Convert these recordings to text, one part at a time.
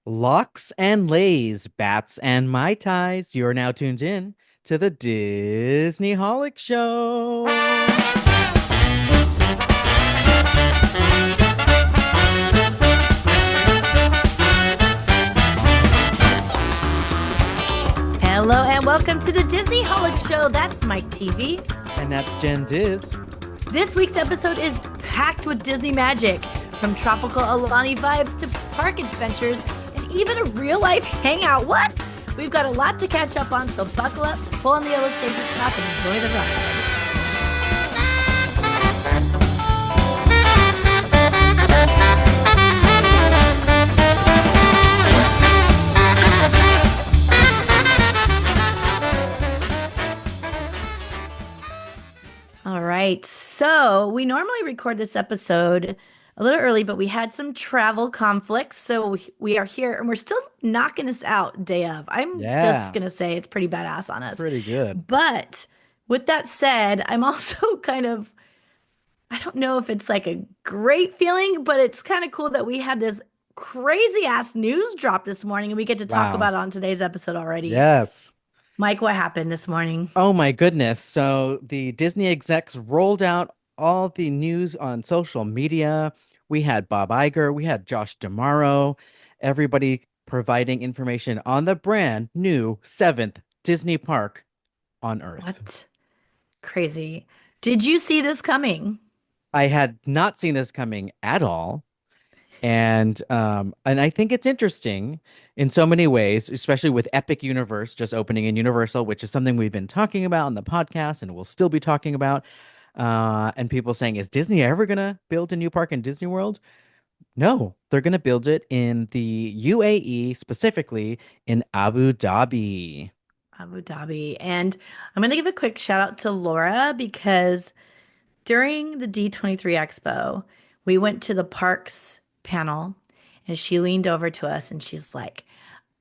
Locks and lays, bats and mai tais. You are now tuned in to the Disney Holic Show. Hello and welcome to the Disney Holic Show. That's Mike TV. And that's Jen Diz. This week's episode is packed with Disney magic, from tropical Aulani vibes to park adventures and even a real-life hangout. What? We've got a lot to catch up on, so buckle up, pull on the yellow safety strap, and enjoy the ride. All right. So we normally record this episode a little early, but we had some travel conflicts. So we are here and we're still knocking this out day of. I'm just Yeah, going to say it's pretty badass on us. pretty good. But with that said, I'm also I don't know if it's like a great feeling, but it's kind of cool that we had this crazy ass news drop this morning and we get to talk Wow. about it on today's episode already. Yes. Mike, what happened this morning? Oh my goodness. So the Disney execs rolled out all the news on social media. We had Bob Iger, we had Josh Damaro, everybody providing information on the brand new seventh Disney park on Earth. What? Crazy. Did you see this coming? I had not seen this coming at all. And I think it's interesting in so many ways, especially with Epic Universe just opening in Universal, which is something we've been talking about on the podcast and we'll still be talking about. And people saying, is Disney ever gonna build a new park in Disney World? No, they're gonna build it in the UAE, specifically in Abu Dhabi. Abu Dhabi. And I'm going to give a quick shout out to Laura because during the D23 Expo, we went to the parks panel and she leaned over to us and she's like,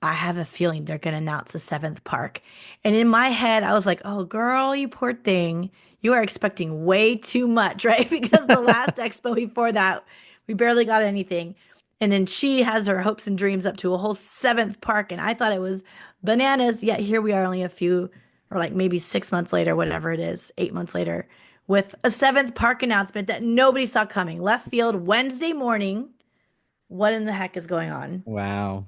I have a feeling they're going to announce a seventh park. And in my head, I was like, oh, girl, you poor thing. You are expecting way too much, right? Because the last expo before that, we barely got anything. And then she has her hopes and dreams up to a whole seventh park. And I thought it was bananas. Yet here we are only a few, or like maybe 6 months later, whatever it is, 8 months later, with a seventh park announcement that nobody saw coming. Left field Wednesday morning. What in the heck is going on? Wow.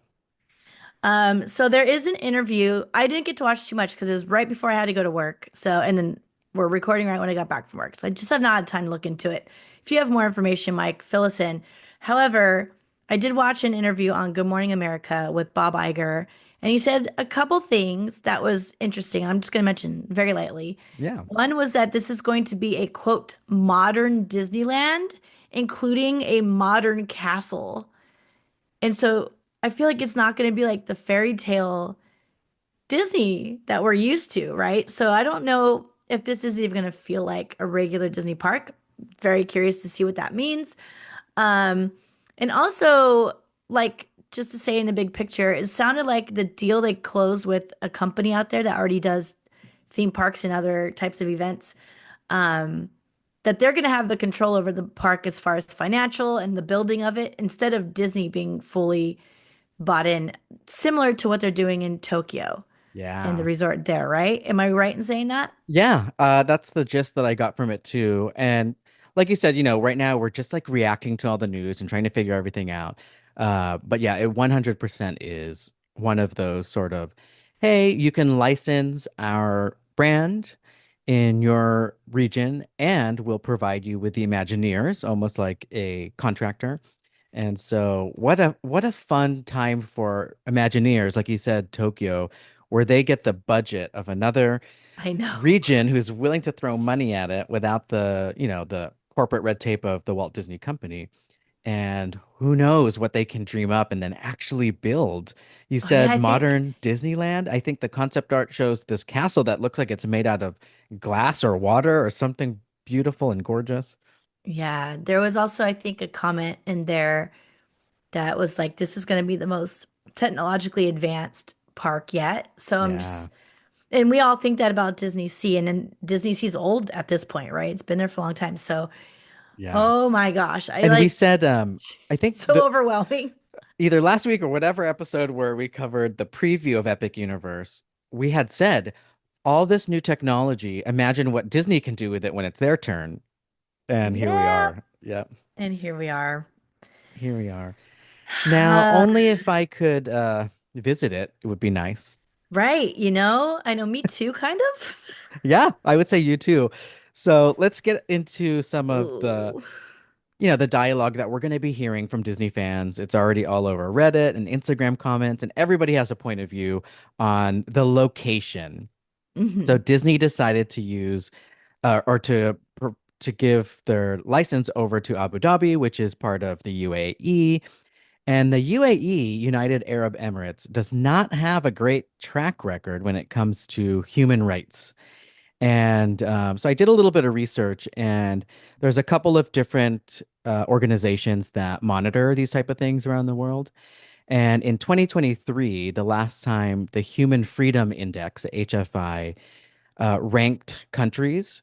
So there is an interview. I didn't get to watch too much because it was right before I had to go to work. So, and then we're recording right when I got back from work. So I just have not had time to look into it. If you have more information, Mike, fill us in. However, I did watch an interview on Good Morning America with Bob Iger, and he said a couple things that was interesting. I'm just going to mention very lightly. Yeah. One was that this is going to be a quote, modern Disneyland, including a modern castle. And so I feel like it's not going to be like the fairy tale Disney that we're used to, right? So I don't know if this is even going to feel like a regular Disney park. Very curious to see what that means. Um, and also, like, just to say in the big picture, it sounded like the deal they closed with a company out there that already does theme parks and other types of events, um, that they're going to have the control over the park as far as financial and the building of it instead of Disney being fully bought in, similar to what they're doing in Tokyo and the Yeah. resort there, right? Am I right in saying that? Yeah, that's the gist that I got from it too. And like you said, right now we're just like reacting to all the news and trying to figure everything out. But yeah, it 100% is one of those sort of, hey, you can license our brand in your region and we'll provide you with the Imagineers, almost like a contractor. And so what a fun time for Imagineers, like you said, Tokyo, where they get the budget of another I know. region who's willing to throw money at it without the corporate red tape of the Walt Disney Company. And who knows what they can dream up and then actually build. You Oh, yeah, said I think, modern Disneyland. I think the concept art shows this castle that looks like it's made out of glass or water or something beautiful and gorgeous. yeah, there was also, I think, a comment in there that was like, this is going to be the most technologically advanced park yet. So I'm Yeah. just, and we all think that about Disney Sea, and then Disney Sea's old at this point, right? It's been there for a long time. So, Yeah. oh my gosh, I And we like, said I think so overwhelming. either last week or whatever episode where we covered the preview of Epic Universe, we had said all this new technology, imagine what Disney can do with it when it's their turn. And here we Yeah. are. Yep, And here we are. here we are. Now, only if I could visit it, it would be nice. Right, I know me too, kind of. Yeah, I would say you too. So let's get into some of the, Ooh. the dialogue that we're going to be hearing from Disney fans. It's already all over Reddit and Instagram comments, and everybody has a point of view on the location. So Hmm. Disney decided to use or to give their license over to Abu Dhabi, which is part of the UAE. And the UAE, United Arab Emirates, does not have a great track record when it comes to human rights. And so I did a little bit of research, and there's a couple of different organizations that monitor these type of things around the world. And in 2023, the last time the Human Freedom Index, HFI, ranked countries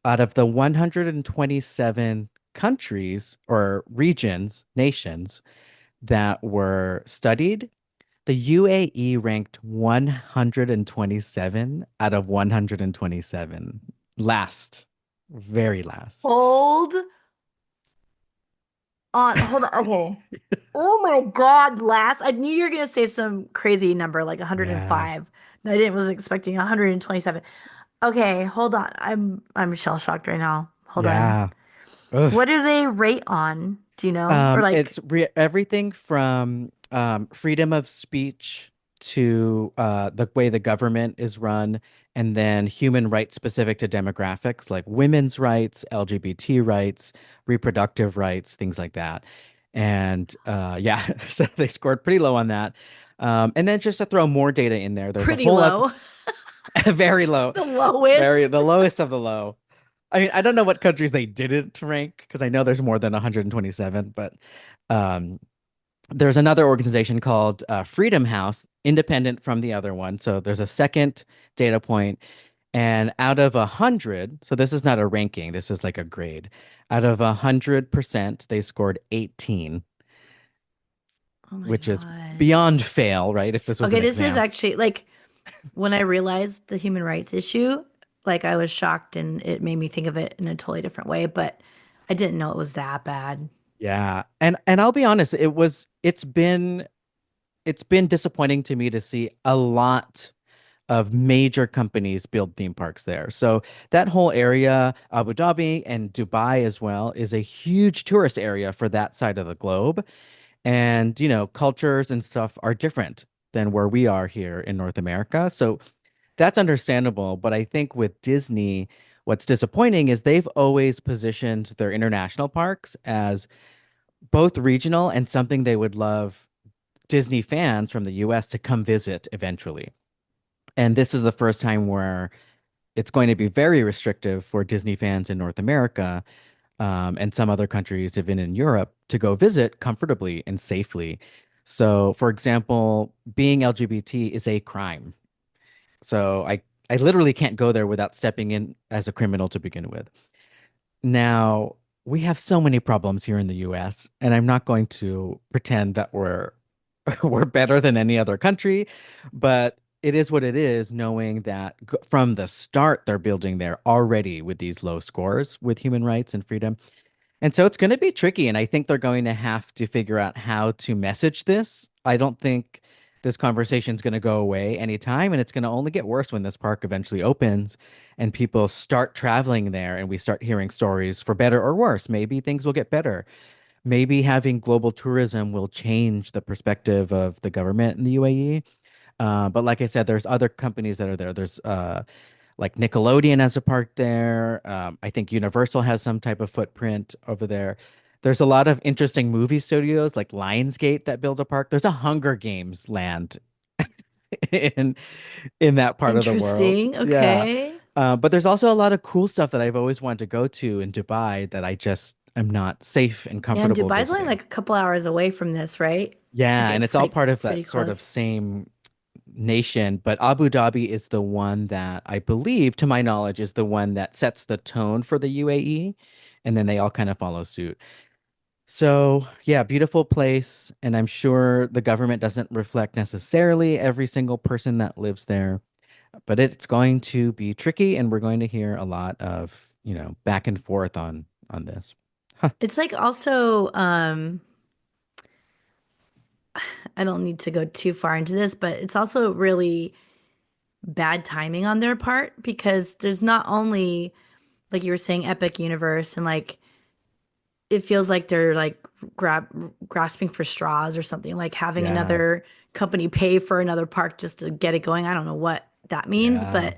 out of the 127 countries or regions, nations that were studied, the UAE ranked 127 out of 127. Last, very last. Hold hold on. Okay. Oh my God, last. I knew you were gonna say some crazy number like Yeah. 105. No, I didn't was expecting 127. Okay, hold on. I'm shell shocked right now. Hold on. Yeah. Ugh. What do they rate on? Do you know? Or like, It's everything from freedom of speech to the way the government is run, and then human rights specific to demographics like women's rights, LGBT rights, reproductive rights, things like that. And yeah, so they scored pretty low on that. And then just to throw more data in there, there's a pretty whole other low. very low, The very the lowest. lowest of the low. I mean, I don't know what countries they didn't rank because I know there's more than 127, but um, there's another organization called Freedom House, independent from the other one. So there's a second data point, and out of 100, so this is not a ranking, this is like a grade. Out of 100%, they scored 18, Oh my which is God. beyond fail, right? If this was Okay, an this is exam. actually like when I realized the human rights issue, like I was shocked and it made me think of it in a totally different way, but I didn't know it was that bad. Yeah. And I'll be honest, it's been disappointing to me to see a lot of major companies build theme parks there. So that whole area, Abu Dhabi and Dubai as well, is a huge tourist area for that side of the globe. And, cultures and stuff are different than where we are here in North America. So that's understandable. But I think with Disney, what's disappointing is they've always positioned their international parks as both regional and something they would love Disney fans from the US to come visit eventually. And this is the first time where it's going to be very restrictive for Disney fans in North America, and some other countries, even in Europe, to go visit comfortably and safely. So, for example, being LGBT is a crime. So I literally can't go there without stepping in as a criminal to begin with. Now, we have so many problems here in the US, and I'm not going to pretend that we're we're better than any other country, but it is what it is, knowing that from the start they're building there already with these low scores with human rights and freedom. And so it's going to be tricky, and I think they're going to have to figure out how to message this. I don't think this conversation is going to go away anytime, and it's going to only get worse when this park eventually opens and people start traveling there and we start hearing stories for better or worse. Maybe things will get better. Maybe having global tourism will change the perspective of the government in the UAE. But like I said, there's other companies that are there. There's like Nickelodeon has a park there. I think Universal has some type of footprint over there. There's a lot of interesting movie studios like Lionsgate that build a park. There's a Hunger Games land in in that part of the world. Interesting. Yeah. Okay. But there's also a lot of cool stuff that I've always wanted to go to in Dubai that I just am not safe and And comfortable Dubai's only visiting. like a couple hours away from this, right? Like Yeah, and it's it's all like part of pretty that sort of close. same nation, but Abu Dhabi is the one that I believe, to my knowledge, is the one that sets the tone for the UAE, and then they all kind of follow suit. So, yeah, beautiful place. And I'm sure the government doesn't reflect necessarily every single person that lives there, but it's going to be tricky, and we're going to hear a lot of, back and forth on this. Huh. It's like also, I don't need to go too far into this, but it's also really bad timing on their part because there's not only, like you were saying, Epic Universe and like it feels like they're like grasping for straws or something, like having Yeah. another company pay for another park just to get it going. I don't know what that means, Yeah.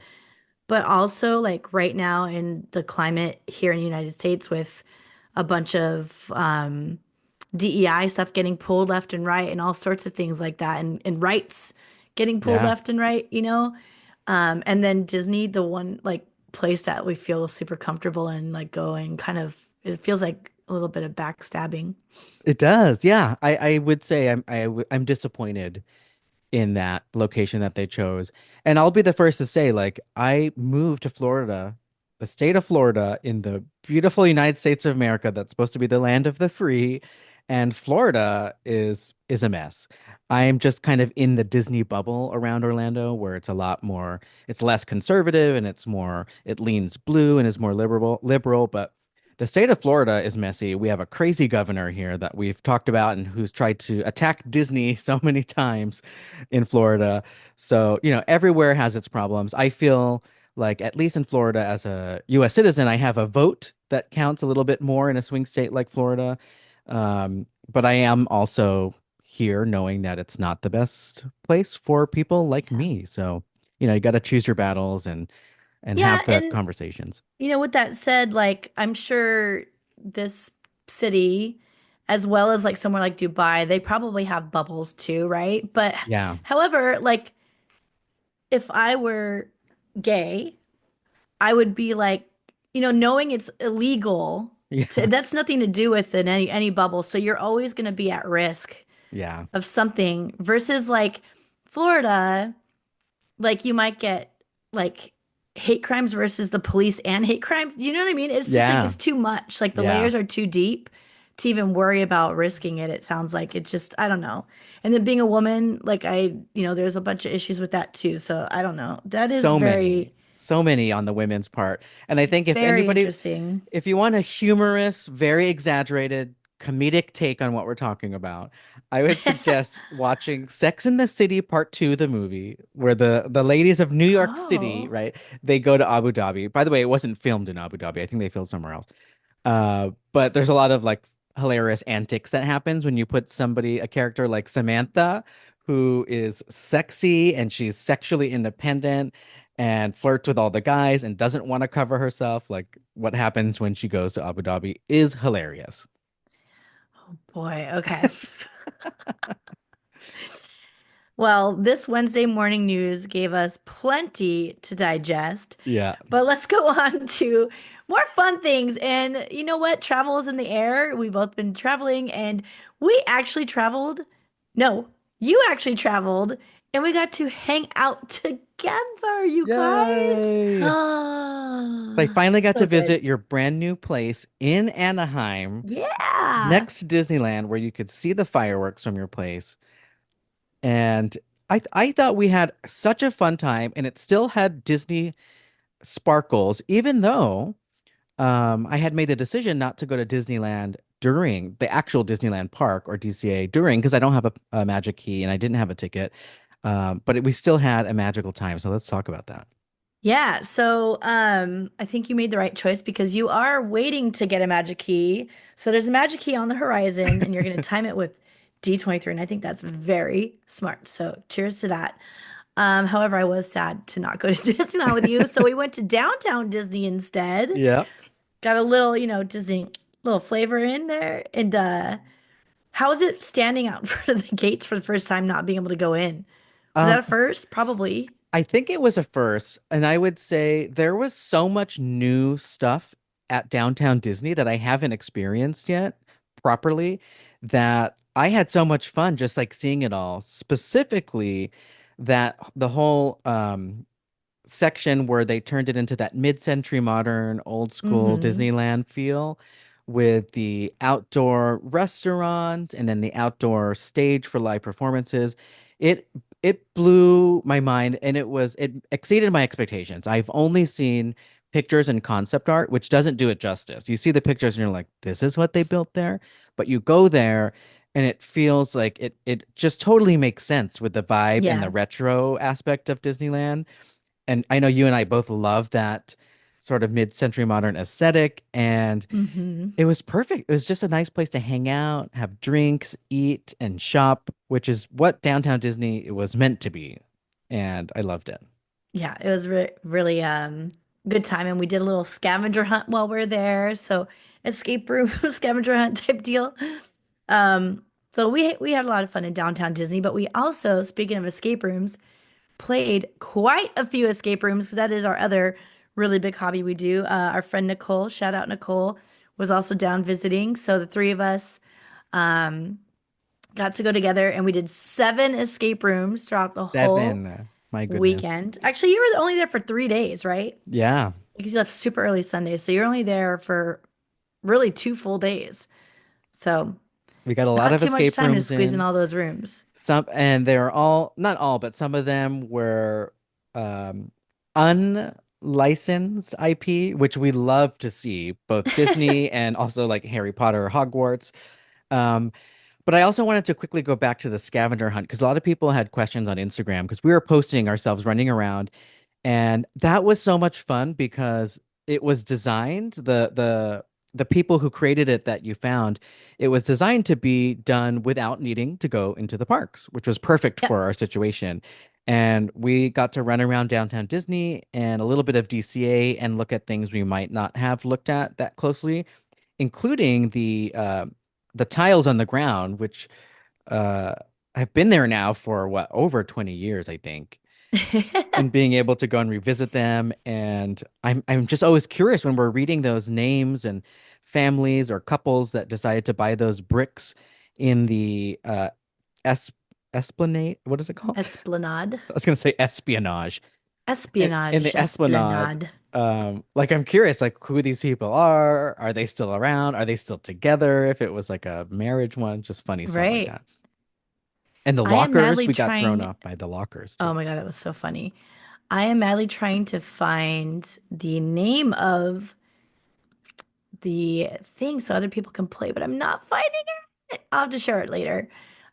but also like right now in the climate here in the United States with a bunch of DEI stuff getting pulled left and right and all sorts of things like that and rights getting pulled Yeah. left and right, you know? And then Disney, the one like place that we feel super comfortable in, like going kind of, it feels like a little bit of backstabbing. It does. Yeah. I would say I'm disappointed in that location that they chose. And I'll be the first to say, like, I moved to Florida, the state of Florida, in the beautiful United States of America that's supposed to be the land of the free, and Florida is a mess. I'm just kind of in the Disney bubble around Orlando where it's less conservative and it leans blue and is more liberal, but the state of Florida is messy. We have a crazy governor here that we've talked about and who's tried to attack Disney so many times in Florida. So, everywhere has its problems. I feel like, at least in Florida, as a US citizen, I have a vote that counts a little bit more in a swing state like Florida. But I am also here knowing that it's not the best place for people like me. So, you got to choose your battles and Yeah, have the and conversations. with that said, like I'm sure this city, as well as like somewhere like Dubai, they probably have bubbles too, right? But Yeah. however, like if I were gay, I would be like, knowing it's illegal Yeah. that's nothing to do with any bubble. So you're always going to be at risk Yeah. of something versus like Florida, like you might get like hate crimes versus the police and hate crimes. Do you know what I mean? It's just like Yeah. it's too much. Like the Yeah. layers are too deep to even worry about risking it. It sounds like it's just I don't know. And then being a woman, like there's a bunch of issues with that too. So I don't know. That is So many on the women's part. And I think very interesting. if you want a humorous, very exaggerated, comedic take on what we're talking about, I would suggest watching Sex and the City Part 2, the movie, where the ladies of New York City, Oh. right, they go to Abu Dhabi. By the way, it wasn't filmed in Abu Dhabi. I think they filmed somewhere else. But there's a lot of like hilarious antics that happens when you put a character like Samantha, who is sexy and she's sexually independent and flirts with all the guys and doesn't want to cover herself. Like what happens when she goes to Abu Dhabi is hilarious. Boy, okay. Well, this Wednesday morning news gave us plenty to digest, Yeah. but let's go on to more fun things. And you know what? Travel is in the air. We've both been traveling, and we actually traveled. No, you actually traveled, and we got to hang out together, you guys. Yay. So I Ah, finally got to so good. visit your brand new place in Anaheim Yeah. next to Disneyland where you could see the fireworks from your place. And I thought we had such a fun time, and it still had Disney sparkles, even though I had made the decision not to go to Disneyland during the actual Disneyland park or DCA during because I don't have a magic key and I didn't have a ticket. We still had a magical time. So let's talk about that. Yeah, so I think you made the right choice because you are waiting to get a magic key. So there's a magic key on the horizon and you're going to time it with D23 and I think that's very smart. So cheers to that. However, I was sad to not go to Disneyland with you, so we went to downtown Disney instead. Yeah. Got a little, Disney little flavor in there. And how was it standing out in front of the gates for the first time not being able to go in? Was that Um, a first? Probably. I think it was a first, and I would say there was so much new stuff at downtown Disney that I haven't experienced yet properly that I had so much fun just like seeing it all. Specifically, that the whole section where they turned it into that mid-century modern old school Mm-hmm. Disneyland feel with the outdoor restaurant and then the outdoor stage for live performances. It it blew my mind and it exceeded my expectations. I've only seen pictures and concept art, which doesn't do it justice. You see the pictures and you're like, this is what they built there, but you go there and it feels like it just totally makes sense with the vibe and the Yeah. retro aspect of Disneyland. And I know you and I both love that sort of mid-century modern aesthetic, and Hmm. it was perfect. It was just a nice place to hang out, have drinks, eat, and shop, which is what downtown Disney was meant to be. And I loved it. Yeah, it was really good time, and we did a little scavenger hunt while we are there. So escape room scavenger hunt type deal. So we had a lot of fun in downtown Disney, but we also, speaking of escape rooms, played quite a few escape rooms because that is our other really big hobby we do. Our friend Nicole, shout out Nicole, was also down visiting. So the three of us um, got to go together and we did seven escape rooms throughout the whole Seven. My goodness. weekend. Actually, you were only there for 3 days, right? Yeah, Because you left super early Sunday, so you're only there for really 2 full days. So we got a lot not of too much escape time to rooms squeeze in in. all those rooms. Some, and they're all, not all, but some of them were um, unlicensed IP, which we love to see, both Disney and also like Harry Potter or Hogwarts. Um, but I also wanted to quickly go back to the scavenger hunt because a lot of people had questions on Instagram because we were posting ourselves running around, and that was so much fun because it was designed, the people who created it that you found, it was designed to be done without needing to go into the parks, which was perfect Yeah. for our situation. And we got to run around downtown Disney and a little bit of DCA and look at things we might not have looked at that closely, including the tiles on the ground, which uh have been there now for what, over 20 years, I think, and being able to go and revisit them. And I'm just always curious when we're reading those names and families or couples that decided to buy those bricks in the es esplanade. What is it called? Esplanade. I was gonna say espionage. In Espionage. the esplanade. Esplanade. Like I'm curious, like who these people are. Are they still around? Are they still together? If it was like a marriage one, just funny stuff like Right. that. And the I am lockers, madly we got thrown trying. off by the lockers too. Oh my God, that was so funny. I am madly trying to find the name of the thing so other people can play, but I'm not finding it. I'll have to share it later.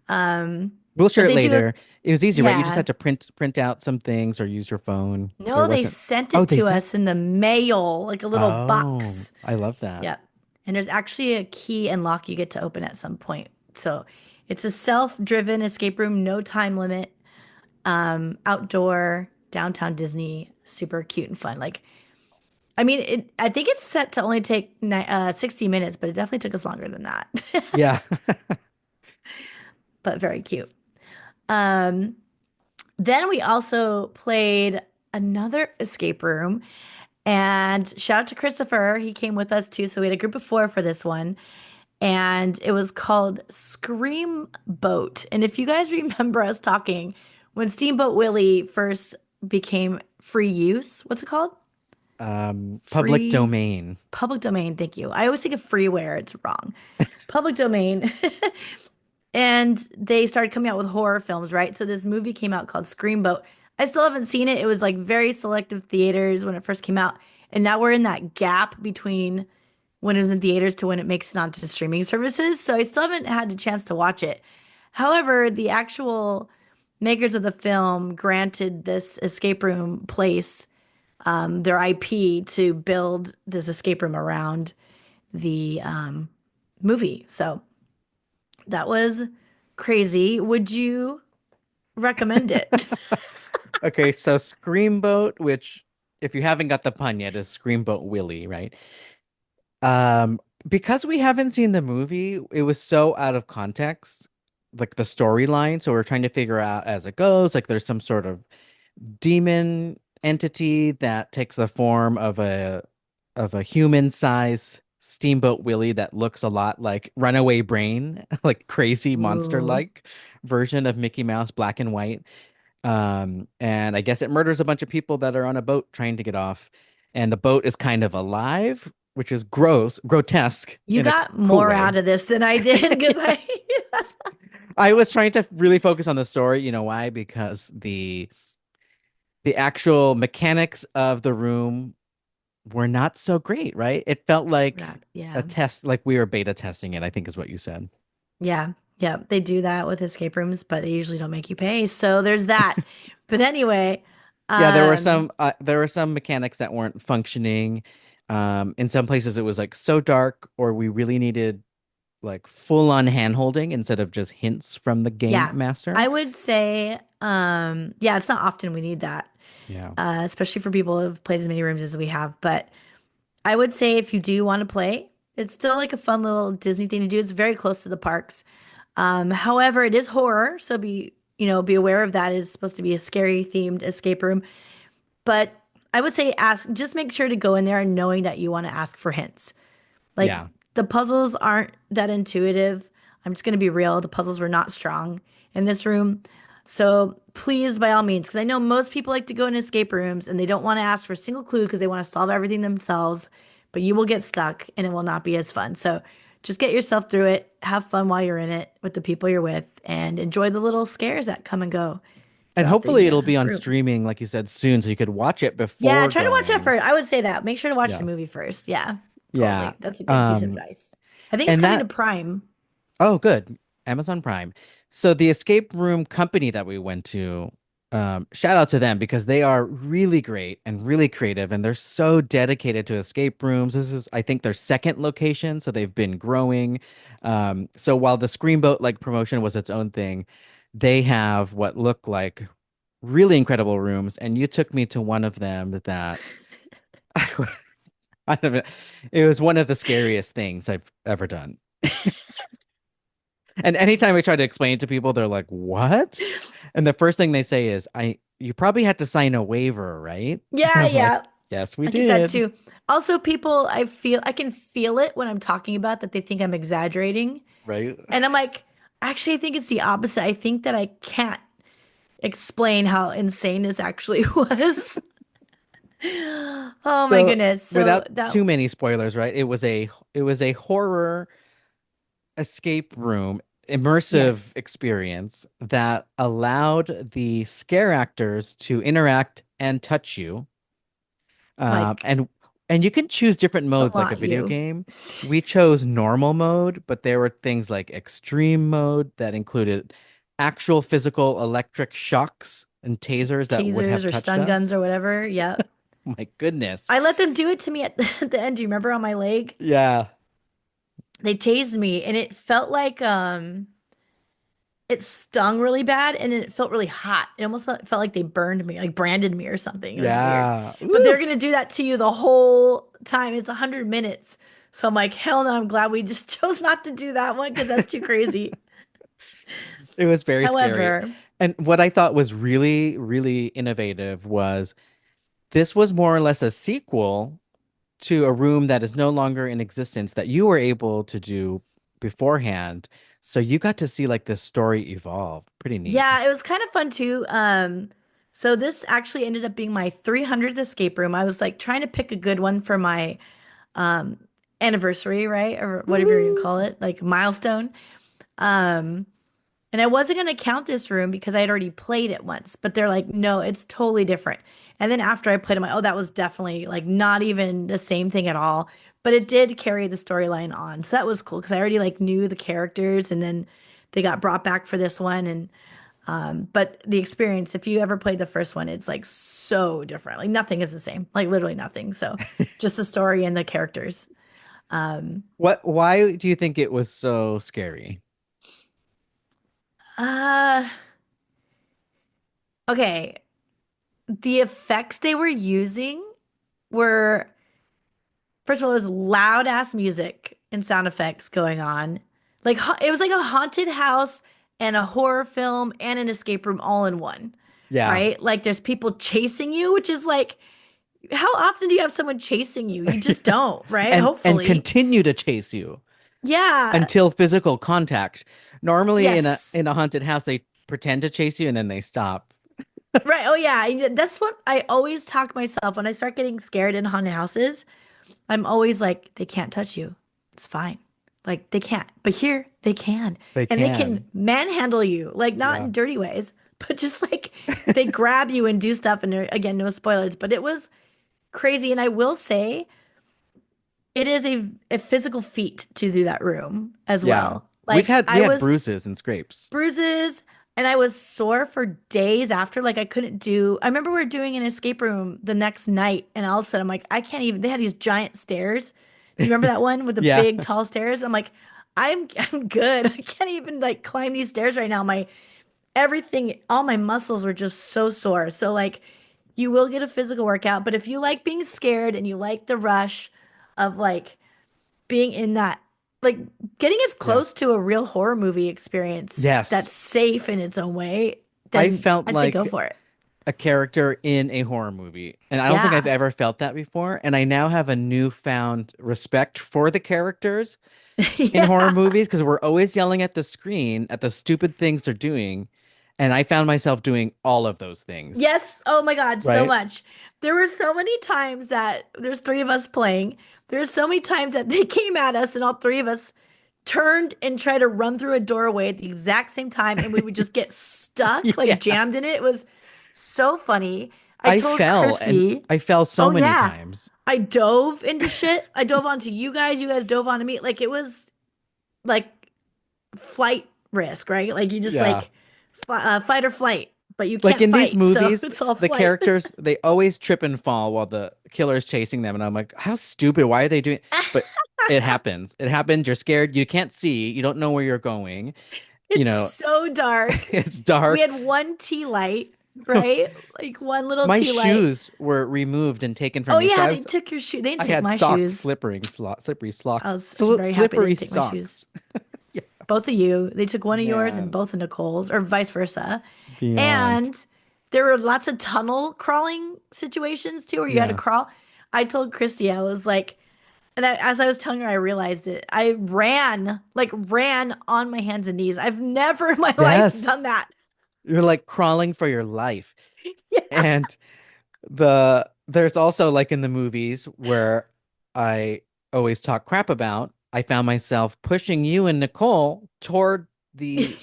Um, We'll share but it they do a, later. It was easy, right? You just yeah. had to print out some things or use your phone. There No, they wasn't. sent Oh, it they to sent. us in the mail, like a little Oh, box. I love that. Yep. And there's actually a key and lock you get to open at some point. So it's a self-driven escape room, no time limit, outdoor, downtown Disney, super cute and fun. Like, I mean, I think it's set to only take 60 minutes, but it definitely took us longer than that. Yeah. But very cute. Um, then we also played another escape room. And shout out to Christopher. He came with us too. So we had a group of four for this one. And it was called Scream Boat. And if you guys remember us talking when Steamboat Willie first became free use, what's it called? Public Free domain. public domain. Thank you. I always think of freeware. It's wrong. Public domain. And they started coming out with horror films, right? So this movie came out called Scream Boat. I still haven't seen it. It was like very selective theaters when it first came out. And now we're in that gap between when it was in theaters to when it makes it onto streaming services. So I still haven't had a chance to watch it. However, the actual makers of the film granted this escape room place their IP to build this escape room around the movie. So that was crazy. Would you recommend it? Okay, so Screamboat, which if you haven't got the pun yet, is Screamboat Willie, right? Because we haven't seen the movie, it was so out of context, like the storyline. So we're trying to figure out as it goes, like there's some sort of demon entity that takes the form of a human-sized Steamboat Willie that looks a lot like Runaway Brain, like crazy Ooh. monster-like version of Mickey Mouse, black and white. And I guess it murders a bunch of people that are on a boat trying to get off, and the boat is kind of alive. which is gross, grotesque You in a got cool more way. out of this than I did because I I was trying to really focus on the story. You know why? Because the actual mechanics of the room were not so great, right? It felt like forgot. a Yeah. test, like we were beta testing it, I think is what you said. Yeah. Yeah. They do that with escape rooms, but they usually don't make you pay. So there's that. But anyway, Yeah, um, there were some mechanics that weren't functioning. In some places it was like so dark, or we really needed like full on hand holding instead of just hints from the game yeah, master. I would say, yeah, it's not often we need that, Yeah. especially for people who have played as many rooms as we have. But I would say if you do want to play, it's still like a fun little Disney thing to do. It's very close to the parks. However, it is horror, so be aware of that. It's supposed to be a scary themed escape room. But I would say ask, just make sure to go in there and knowing that you want to ask for hints. Like Yeah. the puzzles aren't that intuitive. I'm just going to be real. The puzzles were not strong in this room. So please, by all means, because I know most people like to go in escape rooms and they don't want to ask for a single clue because they want to solve everything themselves, but you will get stuck and it will not be as fun. So just get yourself through it. Have fun while you're in it with the people you're with and enjoy the little scares that come and go And throughout hopefully the it'll be on room. streaming, like you said, soon, so you could watch it Yeah, before try to watch that going. first. I would say that. Make sure to watch the Yeah. movie first. Yeah, Yeah. totally. That's a good piece of advice. I think it's And coming to that Prime. Oh, good. Amazon Prime. So the escape room company that we went to, shout out to them because they are really great and really creative, and they're so dedicated to escape rooms. This is, I think, their second location, so they've been growing. So while the Screamboat like promotion was its own thing, they have what look like really incredible rooms, and you took me to one of them that I don't know, it was one of the scariest things I've ever done. And anytime I try to explain it to people, they're like, "What?" And the first thing they say is, "I you probably had to sign a waiver, right?" And Yeah, I'm like, yeah. "Yes, we I get that did." too. Also, people, I can feel it when I'm talking about that they think I'm exaggerating. Right? And I'm like, actually, I think it's the opposite. I think that I can't explain how insane this actually was. Oh my So, goodness. So without that, too many spoilers, right? It was a horror escape room immersive yes, experience that allowed the scare actors to interact and touch you. Um, like and and you can choose different a modes like a lot video you. game. We chose normal mode, but there were things like extreme mode that included actual physical electric shocks and tasers that would Tasers have or touched stun guns or us. whatever. Yep. My goodness. I let them do it to me at at the end. Do you remember on my leg? Yeah. They tased me and it felt like it stung really bad and then it felt really hot. It almost felt like they burned me, like branded me or something. It was weird. Yeah. But they're Ooh. gonna do that to you the whole time. It's 100 minutes. So I'm like, hell no, I'm glad we just chose not to do that one because that's too crazy. It was very scary. However, And what I thought was really, really innovative was this was more or less a sequel to a room that is no longer in existence that you were able to do beforehand. So you got to see like this story evolve. Pretty neat. yeah, it was kind of fun too. So this actually ended up being my 300th escape room. I was like trying to pick a good one for my um anniversary, right? Or whatever you're gonna Woohoo! call it, like milestone. Um, and I wasn't gonna count this room because I had already played it once, but they're like, no, it's totally different. And then after I played, I'm like, oh, that was definitely like not even the same thing at all. But it did carry the storyline on. So that was cool because I already like knew the characters and then they got brought back for this one. And but the experience, if you ever played the first one, it's like so different. Like nothing is the same, like literally nothing. So just the story and the characters. Um, Why do you think it was so scary? uh, okay. The effects they were using were, first of all, there's loud ass music and sound effects going on. Like it was like a haunted house and a horror film and an escape room all in one, Yeah. right? Like there's people chasing you, which is like, how often do you have someone chasing you? You just don't, right? And Hopefully. continue to chase you Yeah. until physical contact. Normally Yes. in a haunted house they pretend to chase you and then they stop. Right. Oh, yeah. That's what I always talk myself when I start getting scared in haunted houses. I'm always like, they can't touch you. It's fine. Like they can't. But here they can. They And they can can. manhandle you, like not Yeah. in dirty ways, but just like they grab you and do stuff. And again, no spoilers, but it was crazy. And I will say it is a physical feat to do that room as Yeah. well. Like We I had was bruises and scrapes. bruises and I was sore for days after. Like I couldn't do, I remember we were doing an escape room the next night and all of a sudden I'm like, I can't even, they had these giant stairs. Do you remember that one with the Yeah. big tall stairs? I'm like, I'm good. I can't even like climb these stairs right now. My everything, all my muscles were just so sore. So like you will get a physical workout, but if you like being scared and you like the rush of like being in that, like getting as Yeah. close to a real horror movie experience Yes. that's safe in its own way, I then felt I'd say go like for it. a character in a horror movie. And I don't think I've Yeah. ever felt that before. And I now have a newfound respect for the characters in horror Yeah. movies because we're always yelling at the screen at the stupid things they're doing. And I found myself doing all of those things, Yes. Oh my God, so right? much. There were so many times that there's three of us playing. There's so many times that they came at us and all three of us turned and tried to run through a doorway at the exact same time and we would just get stuck, like Yeah. jammed in it. It was so funny. I I told fell and Christy, I fell so oh many yeah, times. I dove into shit. I dove onto you guys dove onto me. Like it was like flight risk, right? Like you just Yeah. like fight or flight, but you Like can't in these fight. So movies, it's all the flight. characters, they always trip and fall while the killer is chasing them. And I'm like, how stupid. Why are they doing? But it happens. It happens. You're scared. You can't see. You don't know where you're going. You It's know, so dark. it's We dark. had one tea light, right? Like one little My tea light. shoes were removed and taken from Oh me. So yeah, they took your shoe. They didn't I take had my shoes. I was very happy they slippery didn't take my socks. shoes. Both of you. They took one of yours and Man, both of Nicole's, or vice versa. beyond. And there were lots of tunnel crawling situations too, where you had to Yeah. crawl. I told Christy, I was like, as I was telling her, I realized it. I ran, like ran on my hands and knees. I've never in my life done Yes. that. You're like crawling for your life. Yeah. And there's also like in the movies where I always talk crap about, I found myself pushing you and Nicole toward the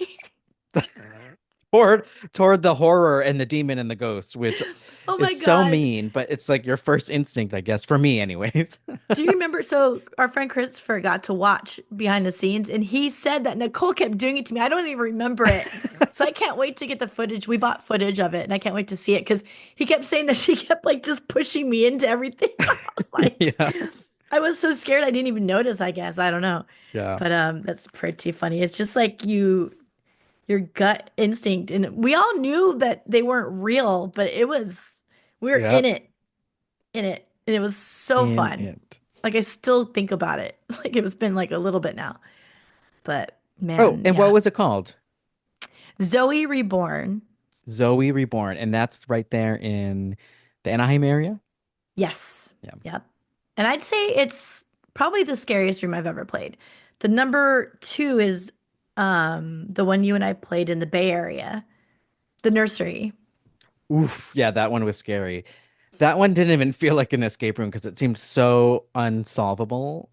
toward the horror and the demon and the ghost, which Oh is my so God. mean, but it's like your first instinct, I guess, for me anyways. Do you remember? So our friend Christopher got to watch behind the scenes, and he said that Nicole kept doing it to me. I don't even remember it. So I can't wait to get the footage. We bought footage of it, and I can't wait to see it because he kept saying that she kept like just pushing me into everything. I was like, Yeah. I was so scared I didn't even notice, I guess. I don't know. Yeah. But that's pretty funny. It's just like your gut instinct. And we all knew that they weren't real, but it was we were Yep. in it. And it was so In fun. it. Like I still think about it. Like it was been like a little bit now. But Oh, man, and what yeah. was it called? Zoe Reborn. Zoe Reborn, and that's right there in the Anaheim area. Yes. Yeah. Yep. And I'd say it's probably the scariest room I've ever played. The number two is the one you and I played in the Bay Area, the nursery. Oof. Yeah, that one was scary. That one didn't even feel like an escape room because it seemed so unsolvable.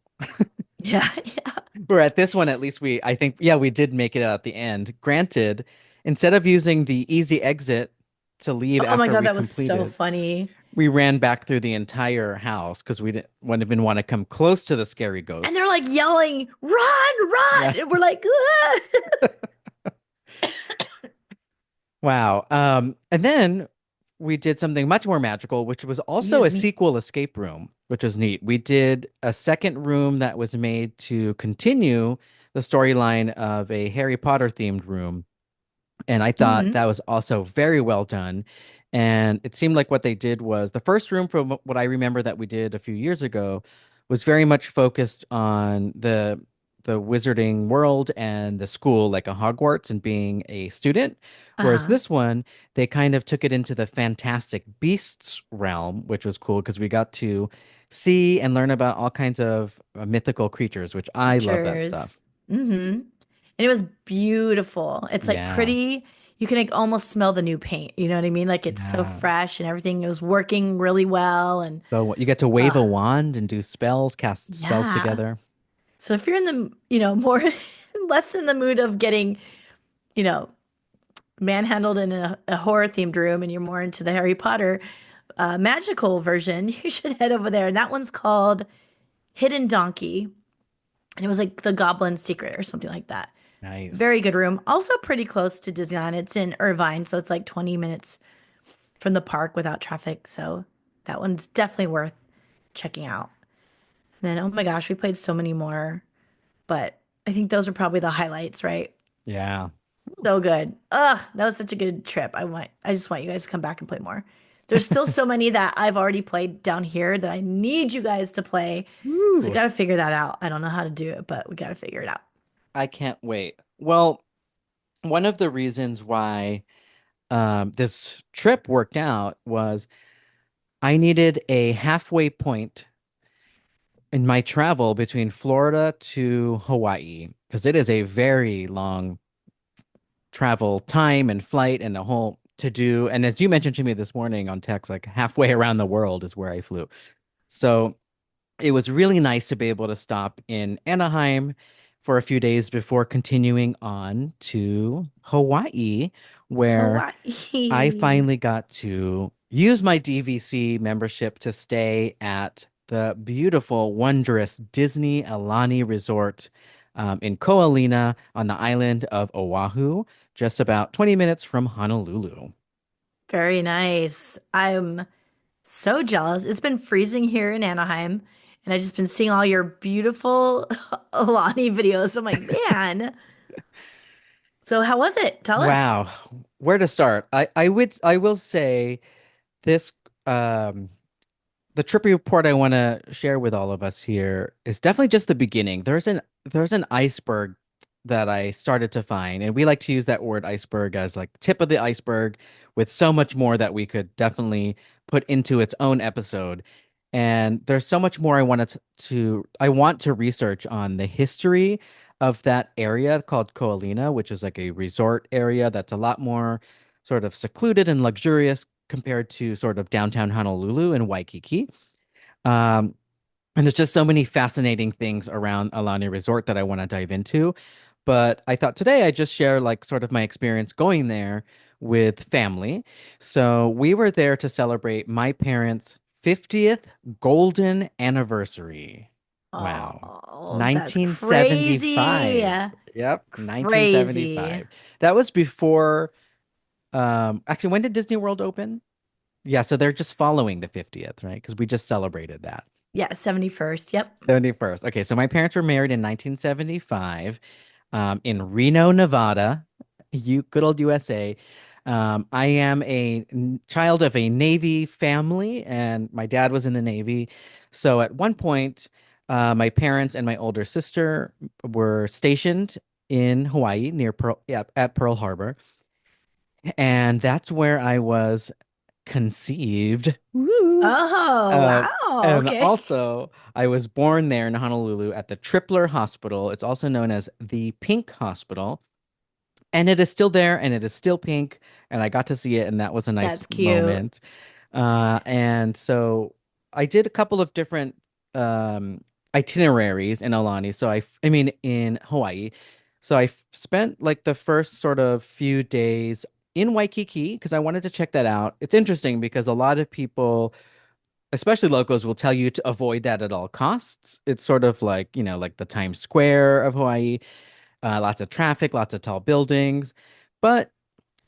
Yeah, yeah. Where at this one, at least I think, yeah, we did make it out at the end. Granted, instead of using the easy exit to leave Oh my after God, we that was so completed, funny. we ran back through the entire house because we didn't even want to come close to the scary And they're like ghosts. yelling, run, Yeah. run. And we're like, "Ah." Wow. And then we did something much more magical, which was also Excuse a me. sequel escape room, which was neat. We did a second room that was made to continue the storyline of a Harry Potter themed room. And I thought Hmm. that was also very well done. And it seemed like what they did was the first room, from what I remember that we did a few years ago, was very much focused on the wizarding world and the school, like a Hogwarts and being a student. Whereas Uh-huh. this one, they kind of took it into the Fantastic Beasts realm, which was cool because we got to see and learn about all kinds of mythical creatures, which I love that Creatures. stuff. Hmm. And it was beautiful. It's like Yeah. pretty. you can like almost smell the new paint. You know what I mean? Like it's so Yeah. fresh and everything was working really well. And So you get to wave a wand and do spells, cast spells yeah. together. So if you're in the, more less in the mood of getting, you know, manhandled in a horror themed room and you're more into the Harry Potter magical version, you should head over there. And that one's called Hidden Donkey. And it was like the Goblin's Secret or something like that. Nice. Very good room. Also pretty close to Disneyland. It's in Irvine, so it's like 20 minutes from the park without traffic. So that one's definitely worth checking out. And then, oh my gosh, we played so many more, but I think those are probably the highlights, right? Yeah. So good. Ugh, that was such a good trip. I just want you guys to come back and play more. There's still so many that I've already played down here that I need you guys to play. So we Woo. got to figure that out. I don't know how to do it, but we got to figure it out. I can't wait. Well, one of the reasons why this trip worked out was I needed a halfway point in my travel between Florida to Hawaii because it is a very long travel time and flight and a whole to do. And as you mentioned to me this morning on text, like halfway around the world is where I flew. So it was really nice to be able to stop in Anaheim for a few days before continuing on to Hawaii, where I Hawaii. finally got to use my DVC membership to stay at the beautiful, wondrous Disney Alani Resort in Ko Olina on the island of Oahu, just about 20 minutes from Honolulu. Very nice. I'm so jealous. It's been freezing here in Anaheim, and I've just been seeing all your beautiful Aulani videos. I'm like, man. So how was it? Tell us. Wow, where to start? I will say this um the trip report I want to share with all of us here is definitely just the beginning. There's an iceberg that I started to find, and we like to use that word iceberg as like tip of the iceberg with so much more that we could definitely put into its own episode. And there's so much more I want to research on the history of that area called Koalina, which is like a resort area that's a lot more sort of secluded and luxurious compared to sort of downtown Honolulu and Waikiki. Um, and there's just so many fascinating things around Alani Resort that I want to dive into. But I thought today I'd just share like sort of my experience going there with family. So we were there to celebrate my parents' 50th golden anniversary. Wow. Oh, that's crazy. 1975. Yep, Crazy. 1975. That was before actually when did Disney World open? Yeah, so they're just following the 50th, right? Because we just celebrated that. Yeah, 71st. Yep. 71st. Okay, so my parents were married in 1975 in Reno, Nevada, good old USA. I am child of a Navy family, and my dad was in the Navy. So at one point, my parents and my older sister were stationed in Hawaii near at Pearl Harbor. And that's where I was conceived. Woo! Oh, Uh, wow. and Okay. also, I was born there in Honolulu at the Tripler Hospital. It's also known as the Pink Hospital. And it is still there and it is still pink. And I got to see it, and that was a nice That's cute. moment. And so I did a couple of different um, itineraries in Aulani. I mean, in Hawaii. So spent like the first sort of few days in Waikiki because I wanted to check that out. It's interesting because a lot of people, especially locals, will tell you to avoid that at all costs. It's sort of like, like the Times Square of Hawaii, lots of traffic, lots of tall buildings. But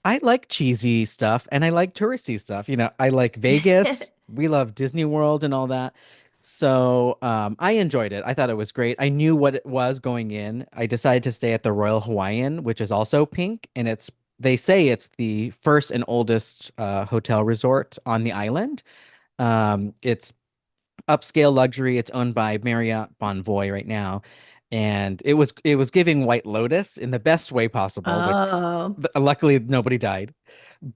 I like cheesy stuff and I like touristy stuff. I like Vegas. We love Disney World and all that. So I enjoyed it. I thought it was great. I knew what it was going in. I decided to stay at the Royal Hawaiian, which is also pink, and they say it's the first and oldest hotel resort on the island. It's upscale luxury. It's owned by Marriott Bonvoy right now. And it was giving White Lotus in the best way possible, which Oh. luckily nobody died.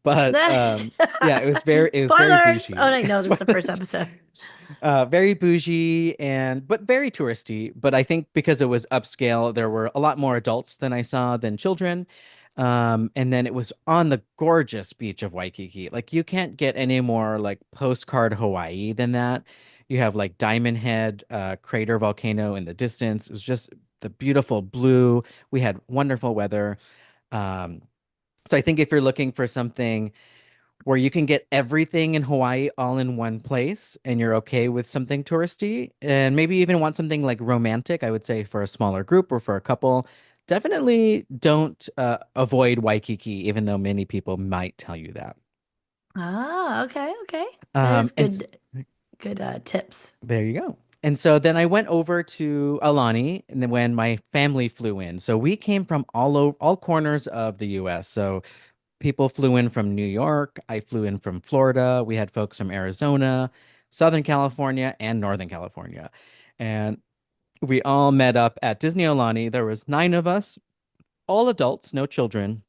But yeah, it was very Spoilers. Oh, bougie. no, no, this is the first Spoilers. episode. Very bougie and but very touristy. But I think because it was upscale, there were a lot more adults than I saw than children. And then it was on the gorgeous beach of Waikiki. Like you can't get any more like postcard Hawaii than that. You have like Diamond Head, crater volcano in the distance. It was just the beautiful blue. We had wonderful weather. Um, so I think if you're looking for something where you can get everything in Hawaii all in one place and you're okay with something touristy and maybe even want something like romantic, I would say for a smaller group or for a couple, definitely don't avoid Waikiki, even though many people might tell you that. Ah, okay, okay. That is And good tips. there you go. And so then I went over to Aulani and then when my family flew in. So we came from all corners of the US. So people flew in from New York. I flew in from Florida. We had folks from Arizona, Southern California, and Northern California. And we all met up at Disney Aulani. There was 9 of us, all adults, no children.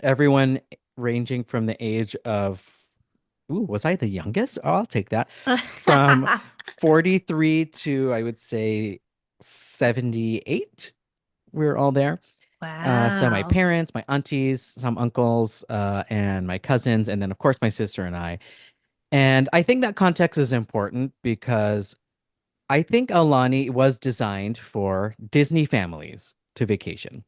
Everyone ranging from the age of, ooh, was I the youngest? Oh, I'll take that. From 43 to I would say 78. We were all there. So my Wow. parents, my aunties, some uncles, and my cousins, and then of course my sister and I. And I think that context is important because I think Aulani was designed for Disney families to vacation.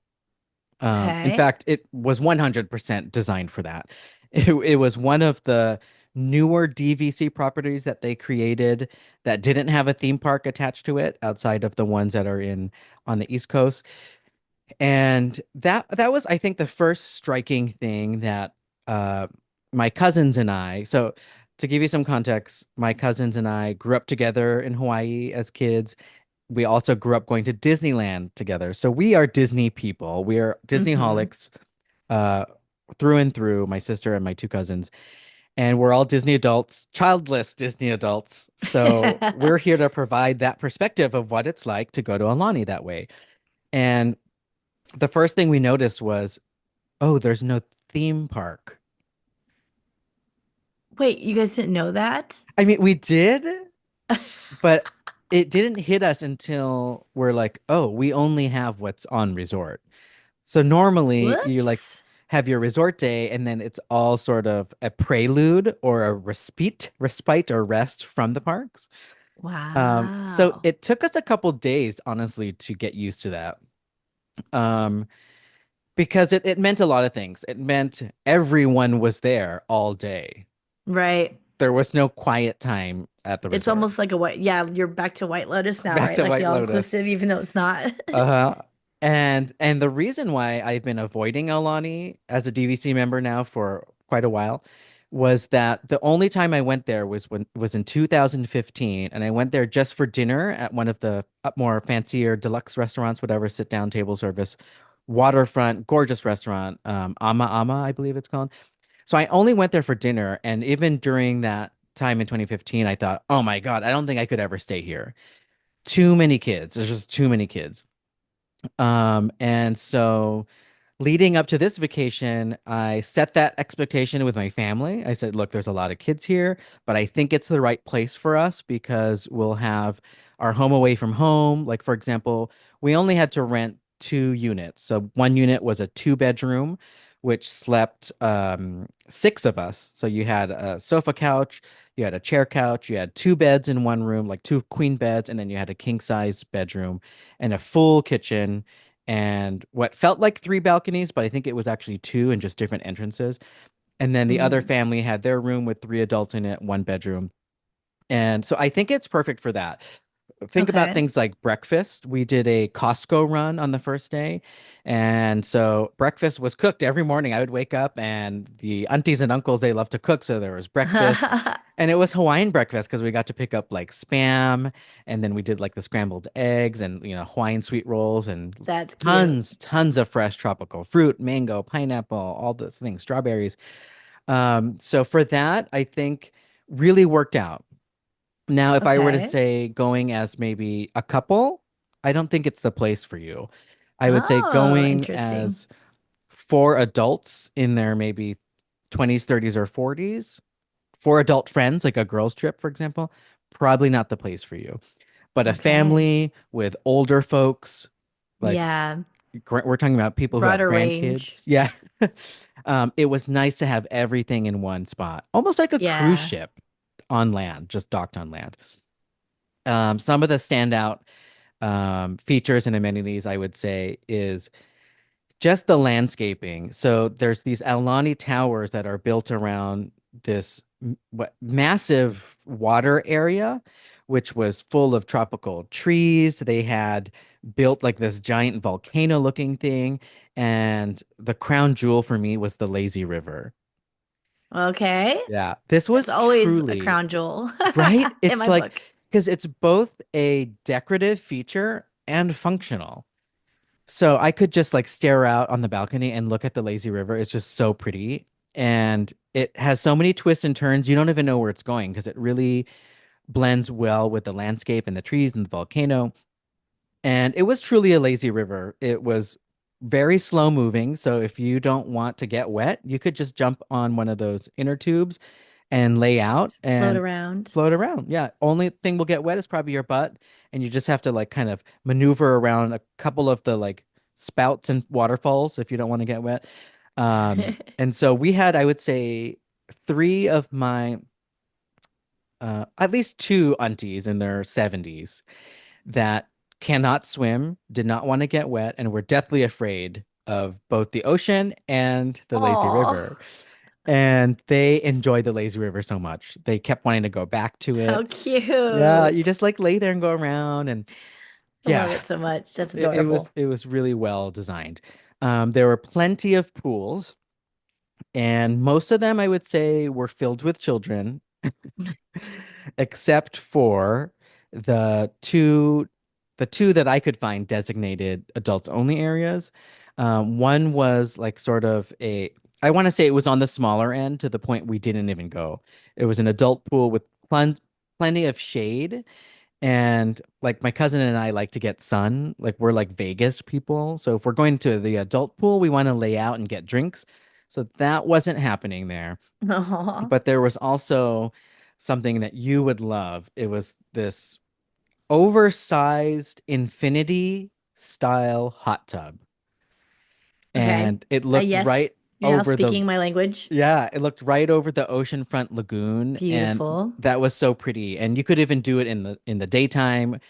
In Okay. fact, it was 100% designed for that. It was one of the newer DVC properties that they created that didn't have a theme park attached to it outside of the ones that are in on the East Coast. And that was, I think, the first striking thing that uh, my cousins and I, so to give you some context, my cousins and I grew up together in Hawaii as kids. We also grew up going to Disneyland together. So we are Disney people. We are Mm-hmm. Disneyholics uh, through and through, my sister and my 2 cousins. And we're all Disney adults, childless Disney adults. So we're here to provide that perspective of what it's like to go to Alani that way. And the first thing we noticed was, oh, there's no theme park. Wait, you guys didn't know that? I mean, we did, but it didn't hit us until we're like, oh, we only have what's on resort. So normally you What? like have your resort day and then it's all sort of a prelude or a respite or rest from the parks. So Wow. it took us a couple days, honestly, to get used to that. Um, because it meant a lot of things. It meant everyone was there all day. Right. There was no quiet time at the It's resort. almost like a white, yeah, you're back to White Lotus now, Back right? to Like the White Lotus. all-inclusive, even though it's not. Uh-huh. And the reason why I've been avoiding Aulani as a DVC member now for quite a while was that the only time I went there was in 2015, and I went there just for dinner at one of the up more fancier deluxe restaurants, whatever, sit down table service, waterfront, gorgeous restaurant, Ama Ama, I believe it's called. So I only went there for dinner, and even during that time in 2015, I thought, oh my God, I don't think I could ever stay here. Too many kids. There's just too many kids. And so leading up to this vacation, I set that expectation with my family. I said, look, there's a lot of kids here, but I think it's the right place for us because we'll have our home away from home. Like, for example, we only had to rent 2 units. So one unit was a 2 bedroom, which slept 6 of us. So you had a sofa couch, you had a chair couch, you had 2 beds in one room, like 2 queen beds, and then you had a king size bedroom and a full kitchen and what felt like 3 balconies, but I think it was actually two and just different entrances. And then the other Mm. family had their room with 3 adults in it, 1 bedroom. And so I think it's perfect for that. Think about Okay. things like breakfast. We did a Costco run on the first day. And so breakfast was cooked every morning. I would wake up and the aunties and uncles, they love to cook. So there was breakfast. And it was Hawaiian breakfast because we got to pick up like spam and then we did like the scrambled eggs and Hawaiian sweet rolls and That's cute. tons of fresh tropical fruit, mango, pineapple, all those things, strawberries. So for that, I think really worked out. Now, if I were to Okay. say going as maybe a couple, I don't think it's the place for you. I would say Oh, going interesting. as 4 adults in their maybe 20s, 30s, or 40s, 4 adult friends, like a girls' trip, for example, probably not the place for you. But a Okay. family with older folks, like Yeah. we're talking about people who have Broader grandkids. range. Yeah. It was nice to have everything in one spot, almost like a cruise Yeah. ship on land, just docked on land. Some of the standout features and amenities, I would say, is just the landscaping. So there's these Aulani towers that are built around this massive water area, which was full of tropical trees. They had built like this giant volcano looking thing. And the crown jewel for me was the lazy river. Okay. Yeah, this That's was always a truly crown jewel right. in It's my like book. because it's both a decorative feature and functional. So I could just like stare out on the balcony and look at the lazy river. It's just so pretty. And it has so many twists and turns. You don't even know where it's going because it really blends well with the landscape and the trees and the volcano. And it was truly a lazy river. It was very slow moving. So if you don't want to get wet, you could just jump on one of those inner tubes and lay out Float and around. float around. Yeah. Only thing will get wet is probably your butt. And you just have to like kind of maneuver around a couple of the like spouts and waterfalls if you don't want to get wet. And so we had, I would say, three of my, at least two aunties in their 70s that cannot swim, did not want to get wet, and were deathly afraid of both the ocean and the lazy Oh, river. And they enjoyed the lazy river so much. They kept wanting to go back to how it. Yeah, you cute. just like lay there and go around and I love yeah, it so much. That's it was adorable. it was really well designed. There were plenty of pools, and most of them I would say were filled with children, except for the two the two that I could find designated adults only areas. One was like sort of a I want to say it was on the smaller end to the point we didn't even go. It was an adult pool with plenty of shade. And like my cousin and I like to get sun. Like we're like Vegas people. So if we're going to the adult pool, we want to lay out and get drinks. So that wasn't happening there. Oh, But there was also something that you would love. It was this oversized infinity style hot tub. okay. And it looked right Yes, you're now over the speaking my language. yeah, it looked right over the oceanfront lagoon and Beautiful. that was so pretty. And you could even do it in the daytime.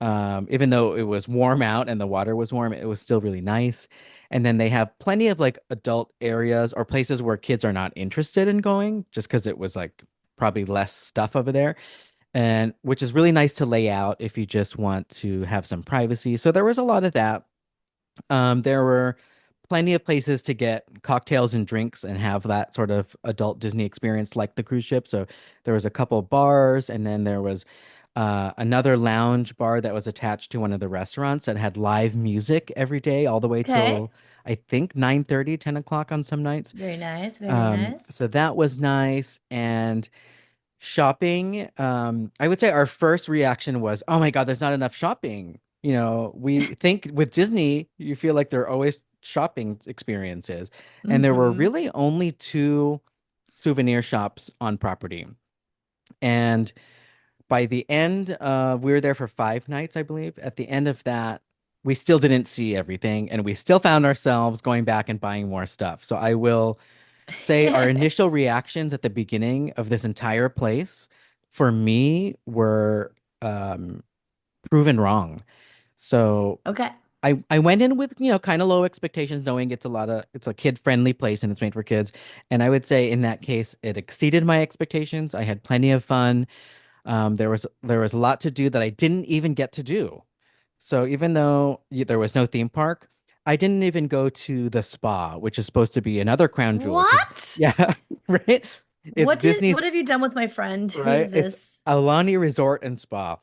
Even though it was warm out and the water was warm, it was still really nice. And then they have plenty of like adult areas or places where kids are not interested in going just because it was like probably less stuff over there. And which is really nice to lay out if you just want to have some privacy. So there was a lot of that. There were plenty of places to get cocktails and drinks and have that sort of adult Disney experience like the cruise ship. So there was a couple of bars, and then there was another lounge bar that was attached to one of the restaurants that had live music every day, all the way Okay. till I think 9:30, 10 o'clock on some nights. Very nice. Very nice. So that was nice. And shopping, I would say our first reaction was, oh my God, there's not enough shopping. You know, we think with Disney, you feel like there are always shopping experiences. And there were Hmm. really only two souvenir shops on property. And by the end, we were there for 5 nights, I believe. At the end of that, we still didn't see everything, and we still found ourselves going back and buying more stuff. So I will say our initial reactions at the beginning of this entire place for me were proven wrong. So Okay. I went in with, kind of low expectations, knowing it's a kid-friendly place and it's made for kids. And I would say in that case, it exceeded my expectations. I had plenty of fun. There was a lot to do that I didn't even get to do. So even though there was no theme park, I didn't even go to the spa, which is supposed to be another crown jewel. Because What? yeah, right. It's What Disney's have you done with my friend? Who right. is It's this? Aulani Resort and Spa,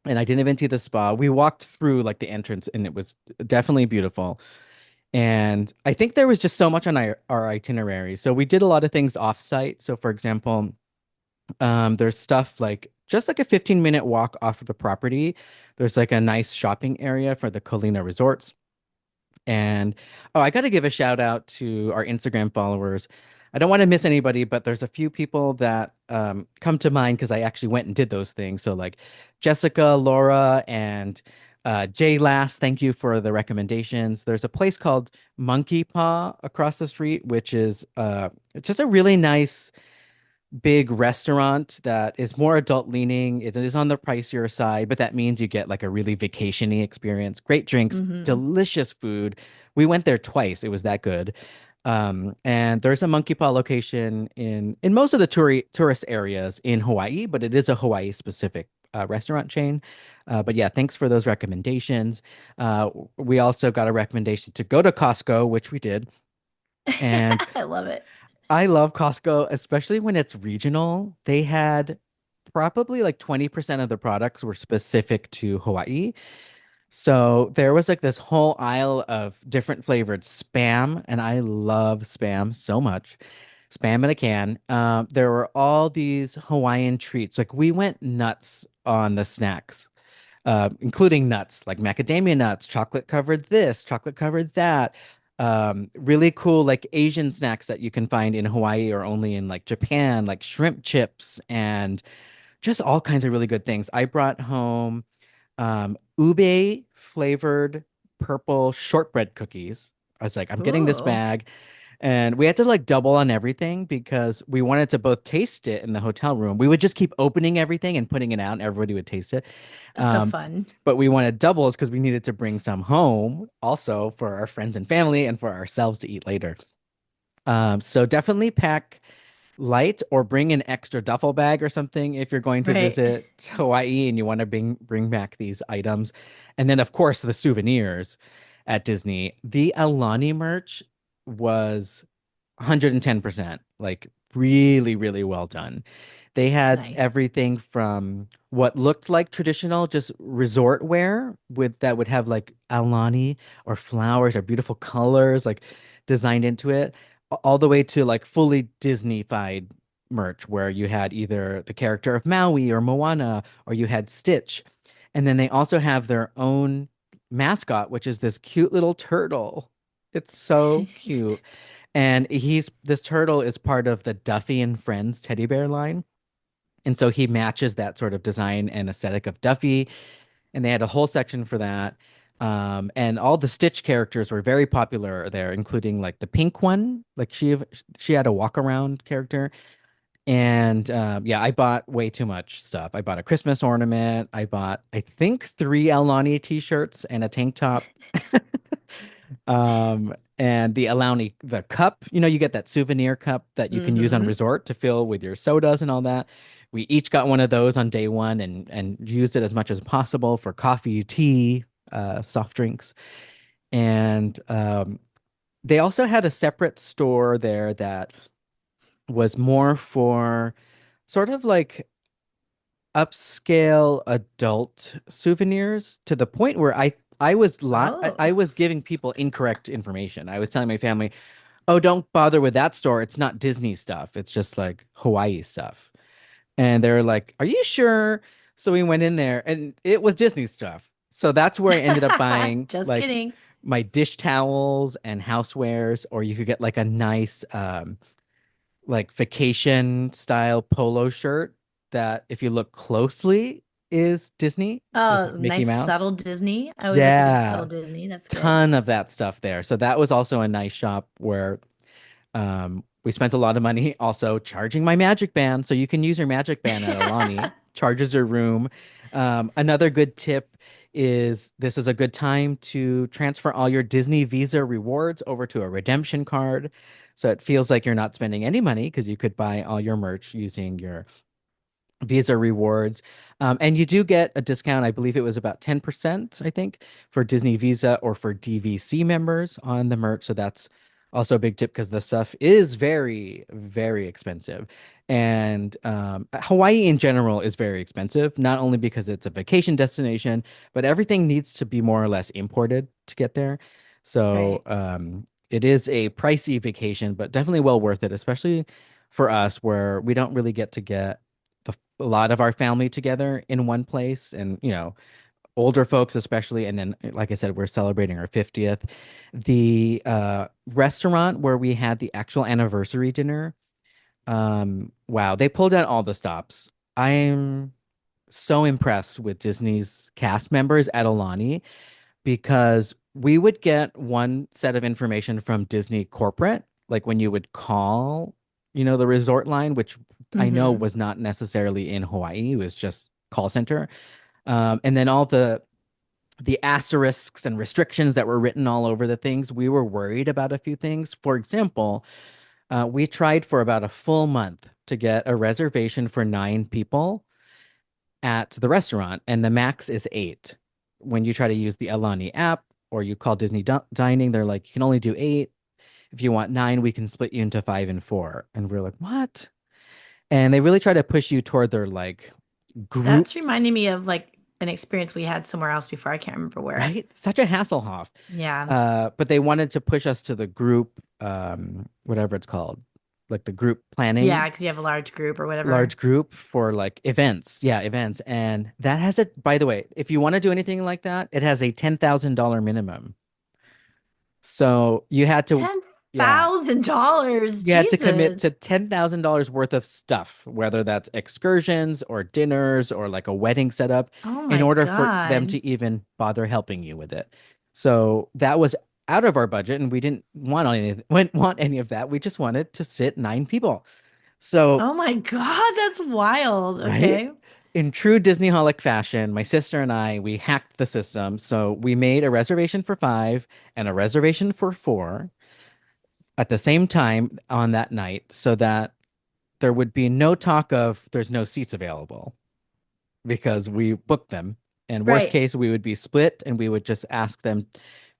and I didn't even see the spa. We walked through like the entrance, and it was definitely beautiful. And I think there was just so much on our itinerary. So we did a lot of things off-site. So for example, there's stuff like just like a 15-minute walk off of the property. There's like a nice shopping area for the Colina Resorts. And oh, I got to give a shout out to our Instagram followers. I don't want to miss anybody, but there's a few people that come to mind because I actually went and did those things. So like Jessica, Laura, and Jay Last, thank you for the recommendations. There's a place called Monkey Paw across the street, which is just a really nice big restaurant that is more adult leaning. It is on the pricier side, but that means you get like a really vacation-y experience. Great drinks, Hmm. delicious food. We went there twice. It was that good. And there's a Monkey Paw location in most of the tourist areas in Hawaii, but it is a Hawaii specific restaurant chain. But yeah, thanks for those recommendations. We also got a recommendation to go to Costco, which we did. And I love it. I love Costco, especially when it's regional. They had probably like 20% of the products were specific to Hawaii. So there was like this whole aisle of different flavored spam, and I love spam so much. Spam in a can. There were all these Hawaiian treats. Like we went nuts on the snacks, including nuts like macadamia nuts, chocolate covered this, chocolate covered that. Really cool like Asian snacks that you can find in Hawaii or only in like Japan, like shrimp chips and just all kinds of really good things. I brought home ube flavored purple shortbread cookies. I was like, I'm getting this Ooh, bag. And we had to like double on everything because we wanted to both taste it in the hotel room. We would just keep opening everything and putting it out, and everybody would taste it. that's so Um, fun. but we wanted doubles because we needed to bring some home also for our friends and family and for ourselves to eat later. So definitely pack light or bring an extra duffel bag or something if you're going to Right. visit Hawaii and you want to bring back these items. And then of course the souvenirs at Disney. The Aulani merch was 110%, like really, really well done. They had Nice. everything from what looked like traditional, just resort wear with that would have like Aulani or flowers or beautiful colors like designed into it, all the way to like fully Disney-fied merch where you had either the character of Maui or Moana or you had Stitch. And then they also have their own mascot, which is this cute little turtle. It's so cute. And this turtle is part of the Duffy and Friends teddy bear line. And so he matches that sort of design and aesthetic of Duffy. And they had a whole section for that. And all the Stitch characters were very popular there, including like the pink one. Like she had a walk around character. And yeah, I bought way too much stuff. I bought a Christmas ornament. I bought, I think, three Aulani t-shirts and a tank top. And the Aulani, the cup, you get that souvenir cup that you can use on Hmm. resort to fill with your sodas and all that. We each got one of those on day one and used it as much as possible for coffee, tea, soft drinks. And they also had a separate store there that was more for sort of like upscale adult souvenirs to the point where I Oh, was giving people incorrect information. I was telling my family, "Oh, don't bother with that store. It's not Disney stuff. It's just like Hawaii stuff." And they're like, "Are you sure?" So we went in there and it was Disney stuff. So that's where I ended up buying just like kidding. my dish towels and housewares, or you could get like a nice like vacation style polo shirt that if you look closely is Disney. This Oh, is Mickey nice Mouse. subtle Disney. I always like a good Yeah, subtle Disney. That's good. ton of that stuff there. So that was also a nice shop where we spent a lot of money also charging my Magic Band. So you can use your Magic Band at Aulani, charges your room. Another good tip is this is a good time to transfer all your Disney Visa rewards over to a redemption card. So it feels like you're not spending any money because you could buy all your merch using your Visa rewards. And you do get a discount. I believe it was about 10%, I think, for Disney Visa or for DVC members on the merch. So that's also a big tip because the stuff is very, very expensive. And Hawaii in general is very expensive, not only because it's a vacation destination, but everything needs to be more or less imported to get there. So Right. it is a pricey vacation, but definitely well worth it, especially for us where we don't really get to get a lot of our family together in one place and older folks especially, and then like I said, we're celebrating our 50th. The restaurant where we had the actual anniversary dinner, wow, they pulled out all the stops. I'm so impressed with Disney's cast members at Aulani because we would get one set of information from Disney corporate, like when you would call, the resort line, which I know Hmm. was not necessarily in Hawaii, it was just call center. And then all the asterisks and restrictions that were written all over the things, we were worried about a few things. For example, we tried for about a full month to get a reservation for 9 people at the restaurant, and the max is 8. When you try to use the Alani app or you call Disney Dining, they're like, you can only do 8. If you want 9, we can split you into 5 and 4. And we're like, what? And they really try to push you toward their like That's groups, reminding me of like an experience we had somewhere else before. I can't remember where. right? Such a Hasselhoff. Yeah. But they wanted to push us to the group, whatever it's called, like the group Yeah, planning, because you have a large group or whatever. large group for like events. Yeah, events. And that has a, by the way, if you want to do anything like that, it has a $10,000 minimum. So you had to, yeah, $10,000. you had to commit Jesus. to $10,000 worth of stuff, whether that's excursions or dinners or like a wedding setup, Oh in my order for them God. to even bother helping you with it. So that was out of our budget, and we didn't want any of that. We just wanted to sit 9 people. So, Oh my God. That's wild. right? Okay. In true Disney holic fashion, my sister and I, we hacked the system. So we made a reservation for 5 and a reservation for 4 at the same time on that night so that there would be no talk of there's no seats available because we booked them. And worst Right. case, we would be split and we would just ask them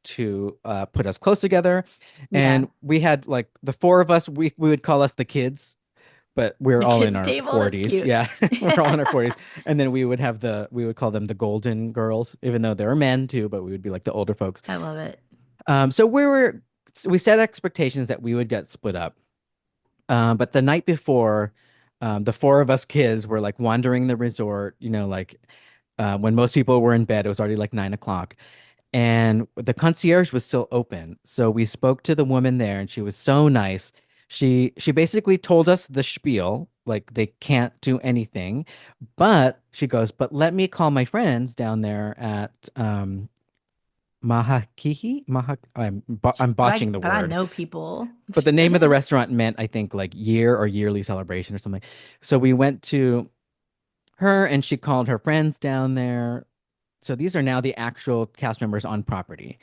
to put us close together. Yeah. And we had like the 4 of us, we would call us the kids, but we're The all in kids' our table. That's 40s. cute. Yeah, we're all in our 40s. And then we would call them the golden girls, even though they were men too, but we would be like the older folks. I love it. So we set expectations that we would get split up. But the night before, the 4 of us kids were like wandering the resort, like when most people were in bed, it was already like 9 o'clock. And the concierge was still open. So we spoke to the woman there and she was so nice. She basically told us the spiel, like they can't do anything. But she goes, but let me call my friends down there at I'm But I botching the but I word. know people. But the name of the restaurant meant, I think, like year or yearly celebration or something. So we went to her and she called her friends down there. So these are now the actual cast members on property.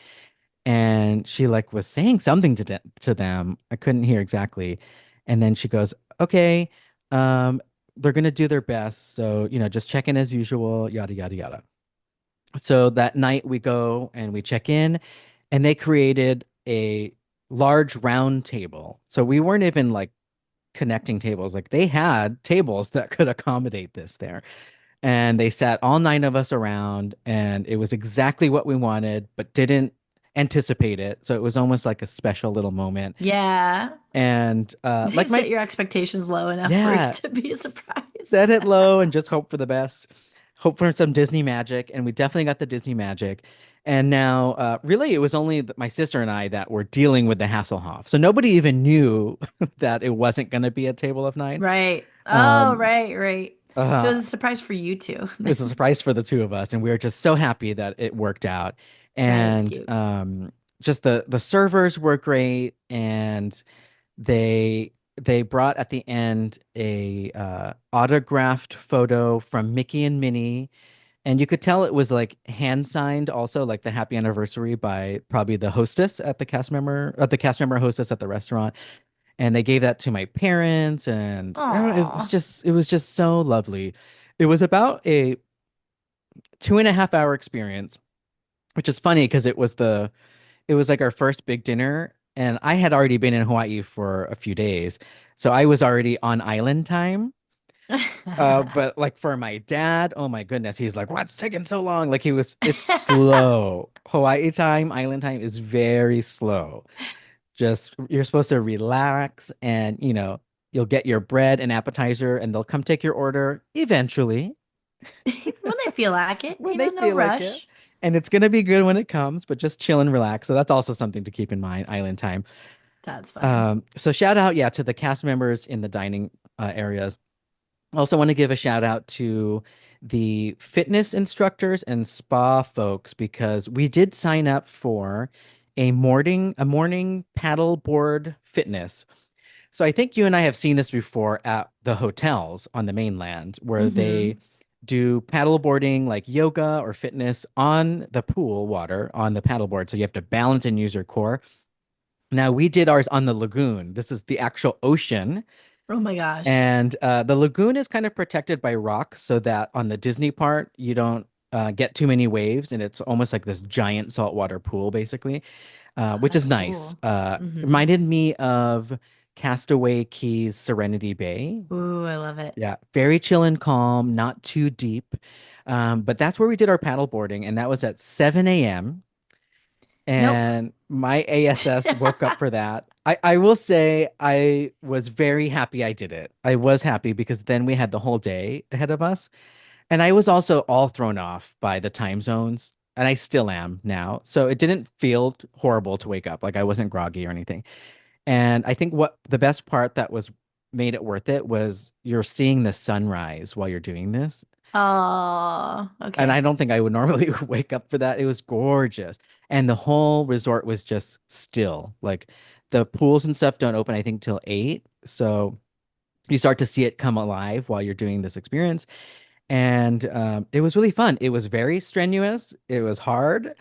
And she like was saying something to them. I couldn't hear exactly. And then she goes, "Okay, um, they're gonna do their best. So, just check in as usual, yada yada yada." So that night we go and we check in, and they created a large round table. So we weren't even like connecting tables. Like they had tables that could accommodate this there. And they sat all 9 of us around, and it was exactly what we wanted, but didn't anticipate it. So it was almost like a special little moment. Yeah. And They like set my, your expectations low enough for it yeah, to be a surprise. set it low and just hope for the best. Hope for some Disney magic. And we definitely got the Disney magic. And now, really, it was only my sister and I that were dealing with the Hasselhoff. So nobody even knew that it wasn't going to be a table of 9. Right. Oh, Um, right, right. So it uh, was a surprise for you too. it was a surprise for the 2 of us, and we were just so happy that it worked out. That is And cute. just the servers were great, and they brought at the end a autographed photo from Mickey and Minnie, and you could tell it was like hand signed, also like the happy anniversary by probably the cast member hostess at the restaurant. And they gave that to my parents, and I don't know, Aw. it was just so lovely. It was about a 2.5 hour experience, which is funny because it was like our first big dinner, and I had already been in Hawaii for a few days, so I was already on island time. But like for my dad, oh my goodness, he's like, "What's taking so long?" Like it's slow. Hawaii time, island time is very slow. Just you're supposed to relax, and you'll get your bread and appetizer, and they'll come take your order eventually When they feel like it, when they no feel like it. rush. And it's gonna be good when it comes, but just chill and relax. So that's also something to keep in mind, island time. That's fun. So shout out, yeah, to the cast members in the dining areas. I also want to give a shout out to the fitness instructors and spa folks because we did sign up for a morning paddleboard fitness. So I think you and I have seen this before at the hotels on the mainland where Mm-hmm. they do paddleboarding like yoga or fitness on the pool water on the paddleboard. So you have to balance and use your core. Now we did ours on the lagoon. This is the actual ocean. Oh my gosh. And the lagoon is kind of protected by rocks so that on the Disney part, you don't get too many waves. And it's almost like this giant saltwater pool, basically, Oh, which is that's nice. cool. Mm-hmm. Reminded me of Castaway Cay's Serenity Bay. Ooh, I love it. Yeah, very chill and calm, not too deep. But that's where we did our paddle boarding, and that was at 7 a.m. Nope. And my ASS woke up for that. I will say I was very happy I did it. I was happy because then we had the whole day ahead of us. And I was also all thrown off by the time zones, and I still am now. So it didn't feel horrible to wake up. Like I wasn't groggy or anything. And I think what the best part that was made it worth it was you're seeing the sunrise while you're doing this. Oh, And I okay. don't think I would normally wake up for that. It was gorgeous. And the whole resort was just still. Like the pools and stuff don't open, I think, till 8. So you start to see it come alive while you're doing this experience. And it was really fun. It was very strenuous. It was hard.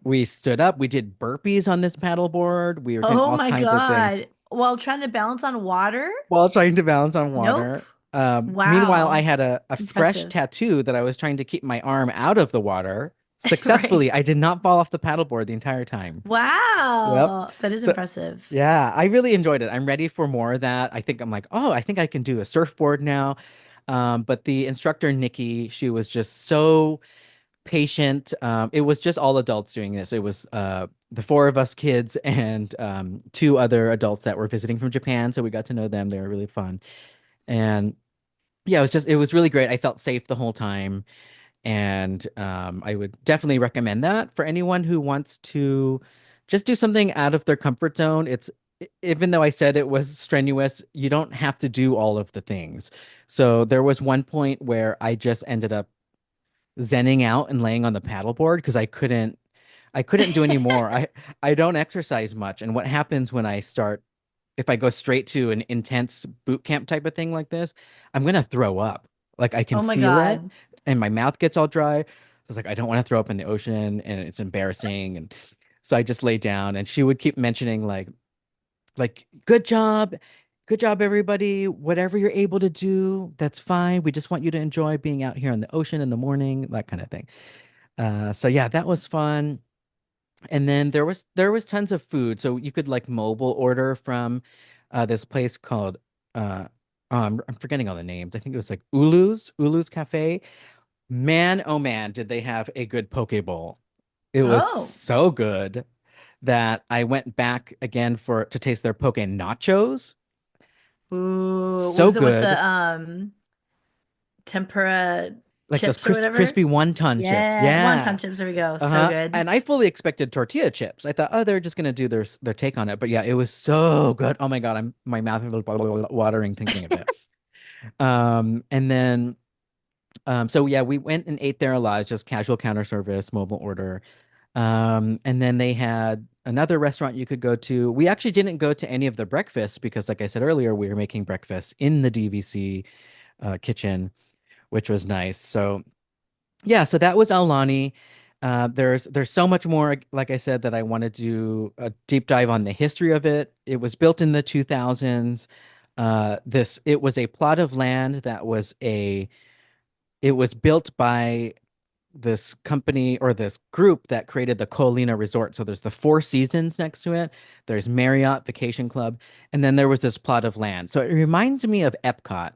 We stood up. We did burpees on this paddleboard. We were doing Oh all my kinds of things God. While trying to balance on water? while trying to balance on Nope. water. Meanwhile, I Wow. had a fresh Impressive. tattoo that I was trying to keep my arm out of the water. Right. Successfully, I did not fall off the paddleboard the entire time. Yep. Wow. That is So, impressive. yeah, I really enjoyed it. I'm ready for more of that. I think I'm like, oh, I think I can do a surfboard now. But the instructor, Nikki, she was just so patient. It was just all adults doing this. It was the four of us kids and two other adults that were visiting from Japan. So we got to know them. They were really fun. And yeah, it was really great. I felt safe the whole time. And I would definitely recommend that for anyone who wants to just do something out of their comfort zone. Even though I said it was strenuous, you don't have to do all of the things. So there was one point where I just ended up zenning out and laying on the paddleboard because I couldn't do any more. I don't exercise much, and what happens when I start if I go straight to an intense boot camp type of thing like this, I'm gonna throw up. Like I can Oh my feel it, God. and my mouth gets all dry. It's like I don't want to throw up in the ocean, and it's embarrassing. And so I just lay down, and she would keep mentioning like good job, everybody. Whatever you're able to do, that's fine. We just want you to enjoy being out here in the ocean in the morning, that kind of thing. So yeah, that was fun. And then there was tons of food. So you could like mobile order from this place called I'm forgetting all the names. I think it was like Ulu's Cafe. Man, oh man, did they have a good poke bowl. It was Oh. so good that I went back again for to taste their poke nachos. Ooh. So Was it with good. the tempura Like those chips or whatever? crispy wonton chips. Yeah. Yeah. Wonton chips. There we go. So Uh-huh. good. And I fully expected tortilla chips. I thought, oh, they're just gonna do their take on it. But yeah, it was so good. Oh my God, my mouth is watering thinking of it. And then so yeah, we went and ate there a lot. It's just casual counter service, mobile order. And then they had another restaurant you could go to. We actually didn't go to any of the breakfasts because, like I said earlier, we were making breakfast in the DVC kitchen, which was nice. So yeah, so that was Aulani. There's so much more, like I said, that I want to do a deep dive on the history of it. It was built in the 2000s. It was a plot of land it was built by this company or this group that created the Colina Resort. So there's the Four Seasons next to it. There's Marriott Vacation Club, and then there was this plot of land. So it reminds me of Epcot,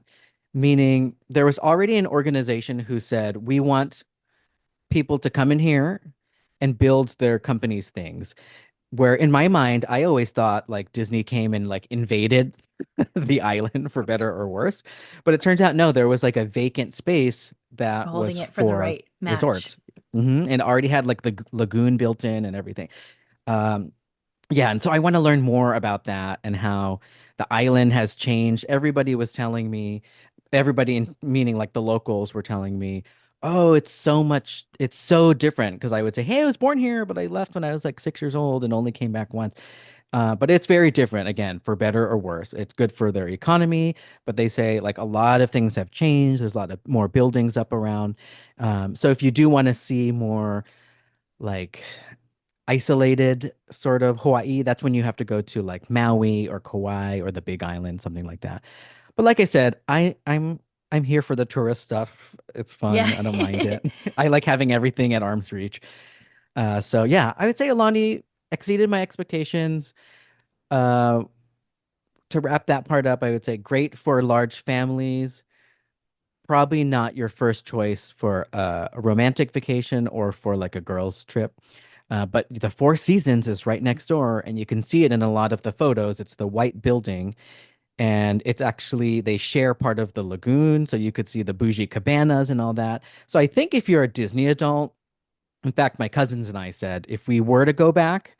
meaning there was already an organization who said, we want people to come in here and build their company's things. Where in my mind, I always thought like Disney came and like invaded the island for better or worse. But it turns out no, there was like a vacant space that Holding was it for the for right match. resorts. And already had like the lagoon built in and everything. Um, yeah, and so I want to learn more about that and how the island has changed. Everybody was telling me. everybody, meaning like the locals, were telling me, "Oh, it's so different." Because I would say, "Hey, I was born here, but I left when I was like 6 years old and only came back once." But it's very different, again, for better or worse. It's good for their economy, but they say like a lot of things have changed. There's a lot of more buildings up around. So if you do want to see more like isolated sort of Hawaii, that's when you have to go to like Maui or Kauai or the Big Island, something like that. But like I said, I'm here for the tourist stuff. It's Yeah. fun. I don't mind it. I like having everything at arm's reach. So yeah, I would say Alani exceeded my expectations. Uh, to wrap that part up, I would say great for large families. Probably not your first choice for a romantic vacation or for like a girls' trip. But the Four Seasons is right next door, and you can see it in a lot of the photos. It's the white building, and it's actually they share part of the lagoon, so you could see the bougie cabanas and all that. So I think if you're a Disney adult, in fact, my cousins and I said if we were to go back,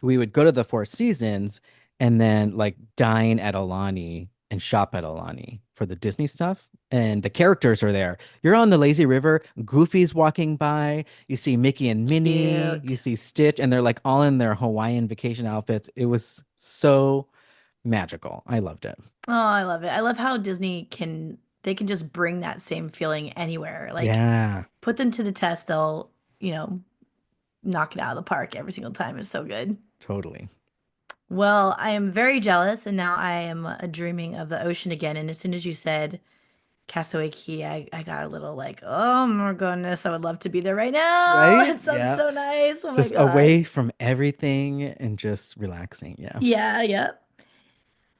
we would go to the Four Seasons and then like dine at Aulani and shop at Aulani for the Disney stuff. And the characters are there. You're on the lazy river, Goofy's walking by, you see Mickey and Minnie, you Cute. see Stitch, and they're like all in their Hawaiian vacation outfits. It was so magical. I loved it. Oh, I love it. I love how Disney can they can just bring that same feeling anywhere. Like Yeah, put them to the test, they'll, you know, knock it out of the park every single time. It's so good. totally. Well, I am very jealous, and now I am dreaming of the ocean again. And as soon as you said Castaway Key, I got a little like, oh my goodness, I would love to be there right now. Right? That sounds Yeah. so nice. Oh my Just gosh. away from everything and just relaxing. Yeah. Yeah, yep.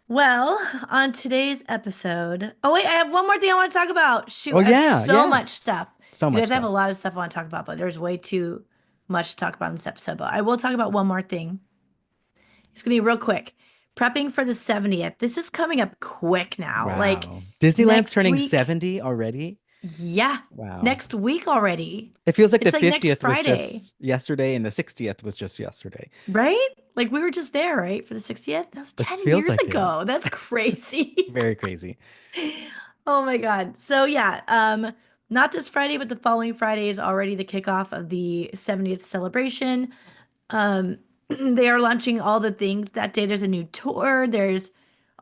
Well, on today's episode, oh wait, I have one more thing I want to talk about. Shoot, Oh, I have yeah. so Yeah. much stuff. So You much guys I have a stuff. lot of stuff I want to talk about, but there's way too much to talk about in this episode. But I will talk about one more thing. It's gonna be real quick. Prepping for the 70th. This is coming up quick now. Like Wow. Disneyland's next turning week. 70 already. Yeah, Wow. next week already. It feels like the It's like next 50th was Friday, just yesterday and the 60th was just yesterday. right? Like we were just there, right, for the 60th? That was It 10 feels years like it. ago. That's crazy. Very crazy. Oh my God. So yeah, not this Friday, but the following Friday is already the kickoff of the 70th celebration. Um, they are launching all the things that day. There's a new tour. There's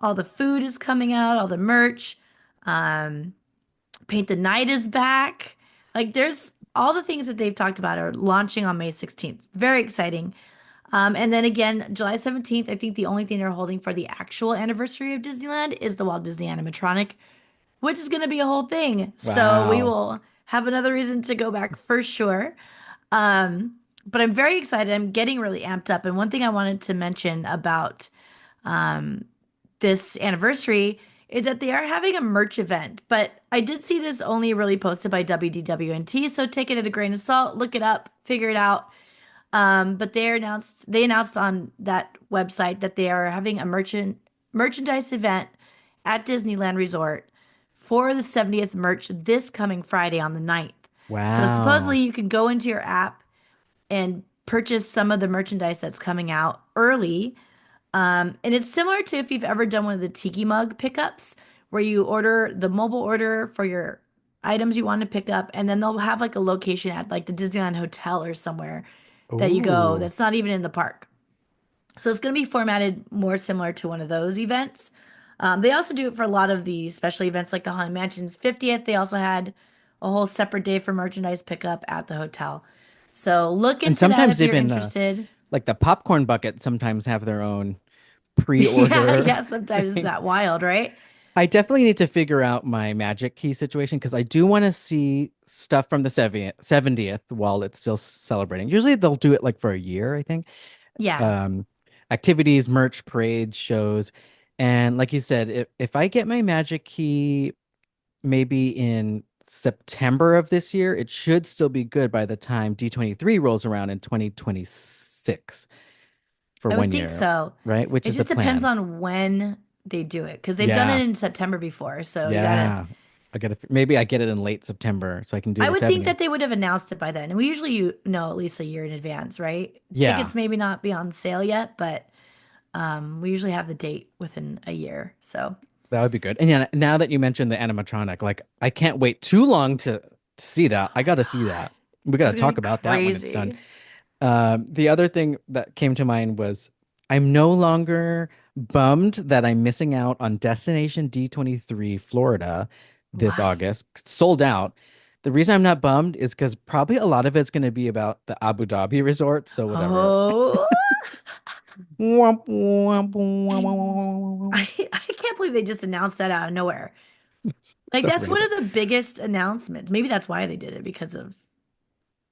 all the food is coming out, all the merch. Um, Paint the Night is back. Like there's all the things that they've talked about are launching on May 16th. Very exciting. And then again, July 17th, I think the only thing they're holding for the actual anniversary of Disneyland is the Walt Disney animatronic, which is going to be a whole thing. So we Wow. will have another reason to go back for sure. Um, but I'm very excited. I'm getting really amped up. And one thing I wanted to mention about this anniversary is that they are having a merch event. But I did see this only really posted by WDWNT, so take it at a grain of salt, look it up, figure it out. But they announced on that website that they are having a merchandise event at Disneyland Resort for the 70th merch this coming Friday on the 9th. So Wow. supposedly you can go into your app and purchase some of the merchandise that's coming out early. And it's similar to if you've ever done one of the Tiki Mug pickups where you order the mobile order for your items you want to pick up, and then they'll have like a location at like the Disneyland Hotel or somewhere that you go Ooh. that's not even in the park. So it's going to be formatted more similar to one of those events. They also do it for a lot of the special events like the Haunted Mansion's 50th. They also had a whole separate day for merchandise pickup at the hotel. So look And into that sometimes if you're even interested. like the popcorn bucket sometimes have their own Yeah, pre-order yeah, sometimes it's thing. that wild, right? I definitely need to figure out my magic key situation because I do want to see stuff from the 70th while it's still celebrating. Usually they'll do it like for a year, I think. Yeah. Um, Activities, merch, parades, shows. And like you said, if I get my magic key maybe in September of this year, it should still be good by the time D23 rolls around in 2026 for I would one think year, so. right? Which It is the just depends plan. on when they do it because they've done it Yeah. in September before. So you gotta, Yeah. Maybe I get it in late September so I can do I the would think 70th. that they would have announced it by then. And we usually know at least a year in advance, right? Yeah. Tickets maybe not be on sale yet, but we usually have the date within a year. So That would be good. And yeah, now that you mentioned the animatronic, like I can't wait too long to see that. Oh I my got to see God. that. We got It's to gonna be talk about that when it's done. crazy. The other thing that came to mind was I'm no longer bummed that I'm missing out on Destination D23 Florida this Why? August. Sold out. The reason I'm not bummed is because probably a lot of it's going to be about the Abu Dhabi resort. So whatever. Oh, Womp, womp, womp, I, womp. I can't believe they just announced that out of nowhere. Like So that's one random. of the biggest announcements. Maybe that's why they did it because of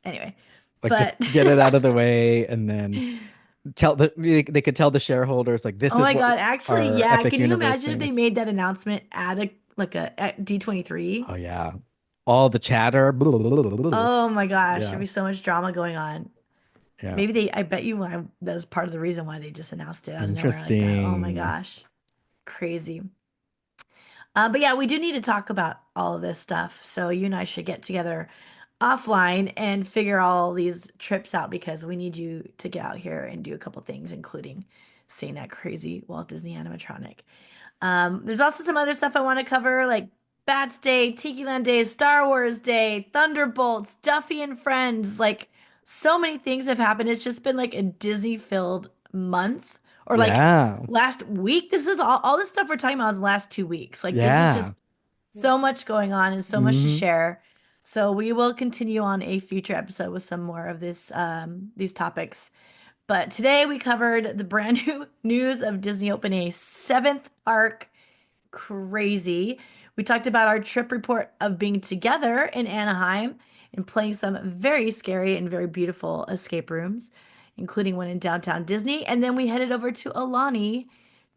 anyway. Like just But get it out of the way and then tell they could tell the shareholders like this oh is my what God, actually, our yeah. Epic Can you Universe imagine if thing they is. made that announcement at a like a at D23? Oh yeah. All the chatter. Oh my gosh, there'd Yeah. be so much drama going on. Yeah. Maybe I bet you that was part of the reason why they just announced it out of nowhere like that. Oh my Interesting. gosh, crazy. But yeah, we do need to talk about all of this stuff. So you and I should get together offline and figure all these trips out because we need you to get out here and do a couple things, including seeing that crazy Walt Disney animatronic. There's also some other stuff I want to cover, like Bats Day, Tiki Land Day, Star Wars Day, Thunderbolts, Duffy and Friends. Like, so many things have happened. It's just been like a Disney-filled month, or like Yeah. last week. This is all this stuff we're talking about is the last 2 weeks. Like, this is Yeah. just so much going on and so much to Hmm. share. So we will continue on a future episode with some more of these topics. But today we covered the brand new news of Disney opening a seventh park. Crazy. We talked about our trip report of being together in Anaheim and playing some very scary and very beautiful escape rooms, including one in downtown Disney. And then we headed over to Aulani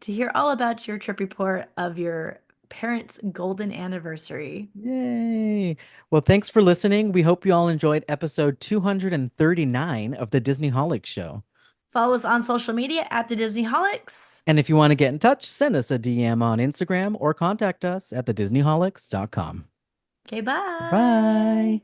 to hear all about your trip report of your parents' golden anniversary. Yay. Well, thanks for listening. We hope you all enjoyed episode 239 of the Disney Holics Show. Follow us on social media at the Disney Holics. And if you want to get in touch, send us a DM on Instagram or contact us at thedisneyholics.com. Okay, bye. Bye.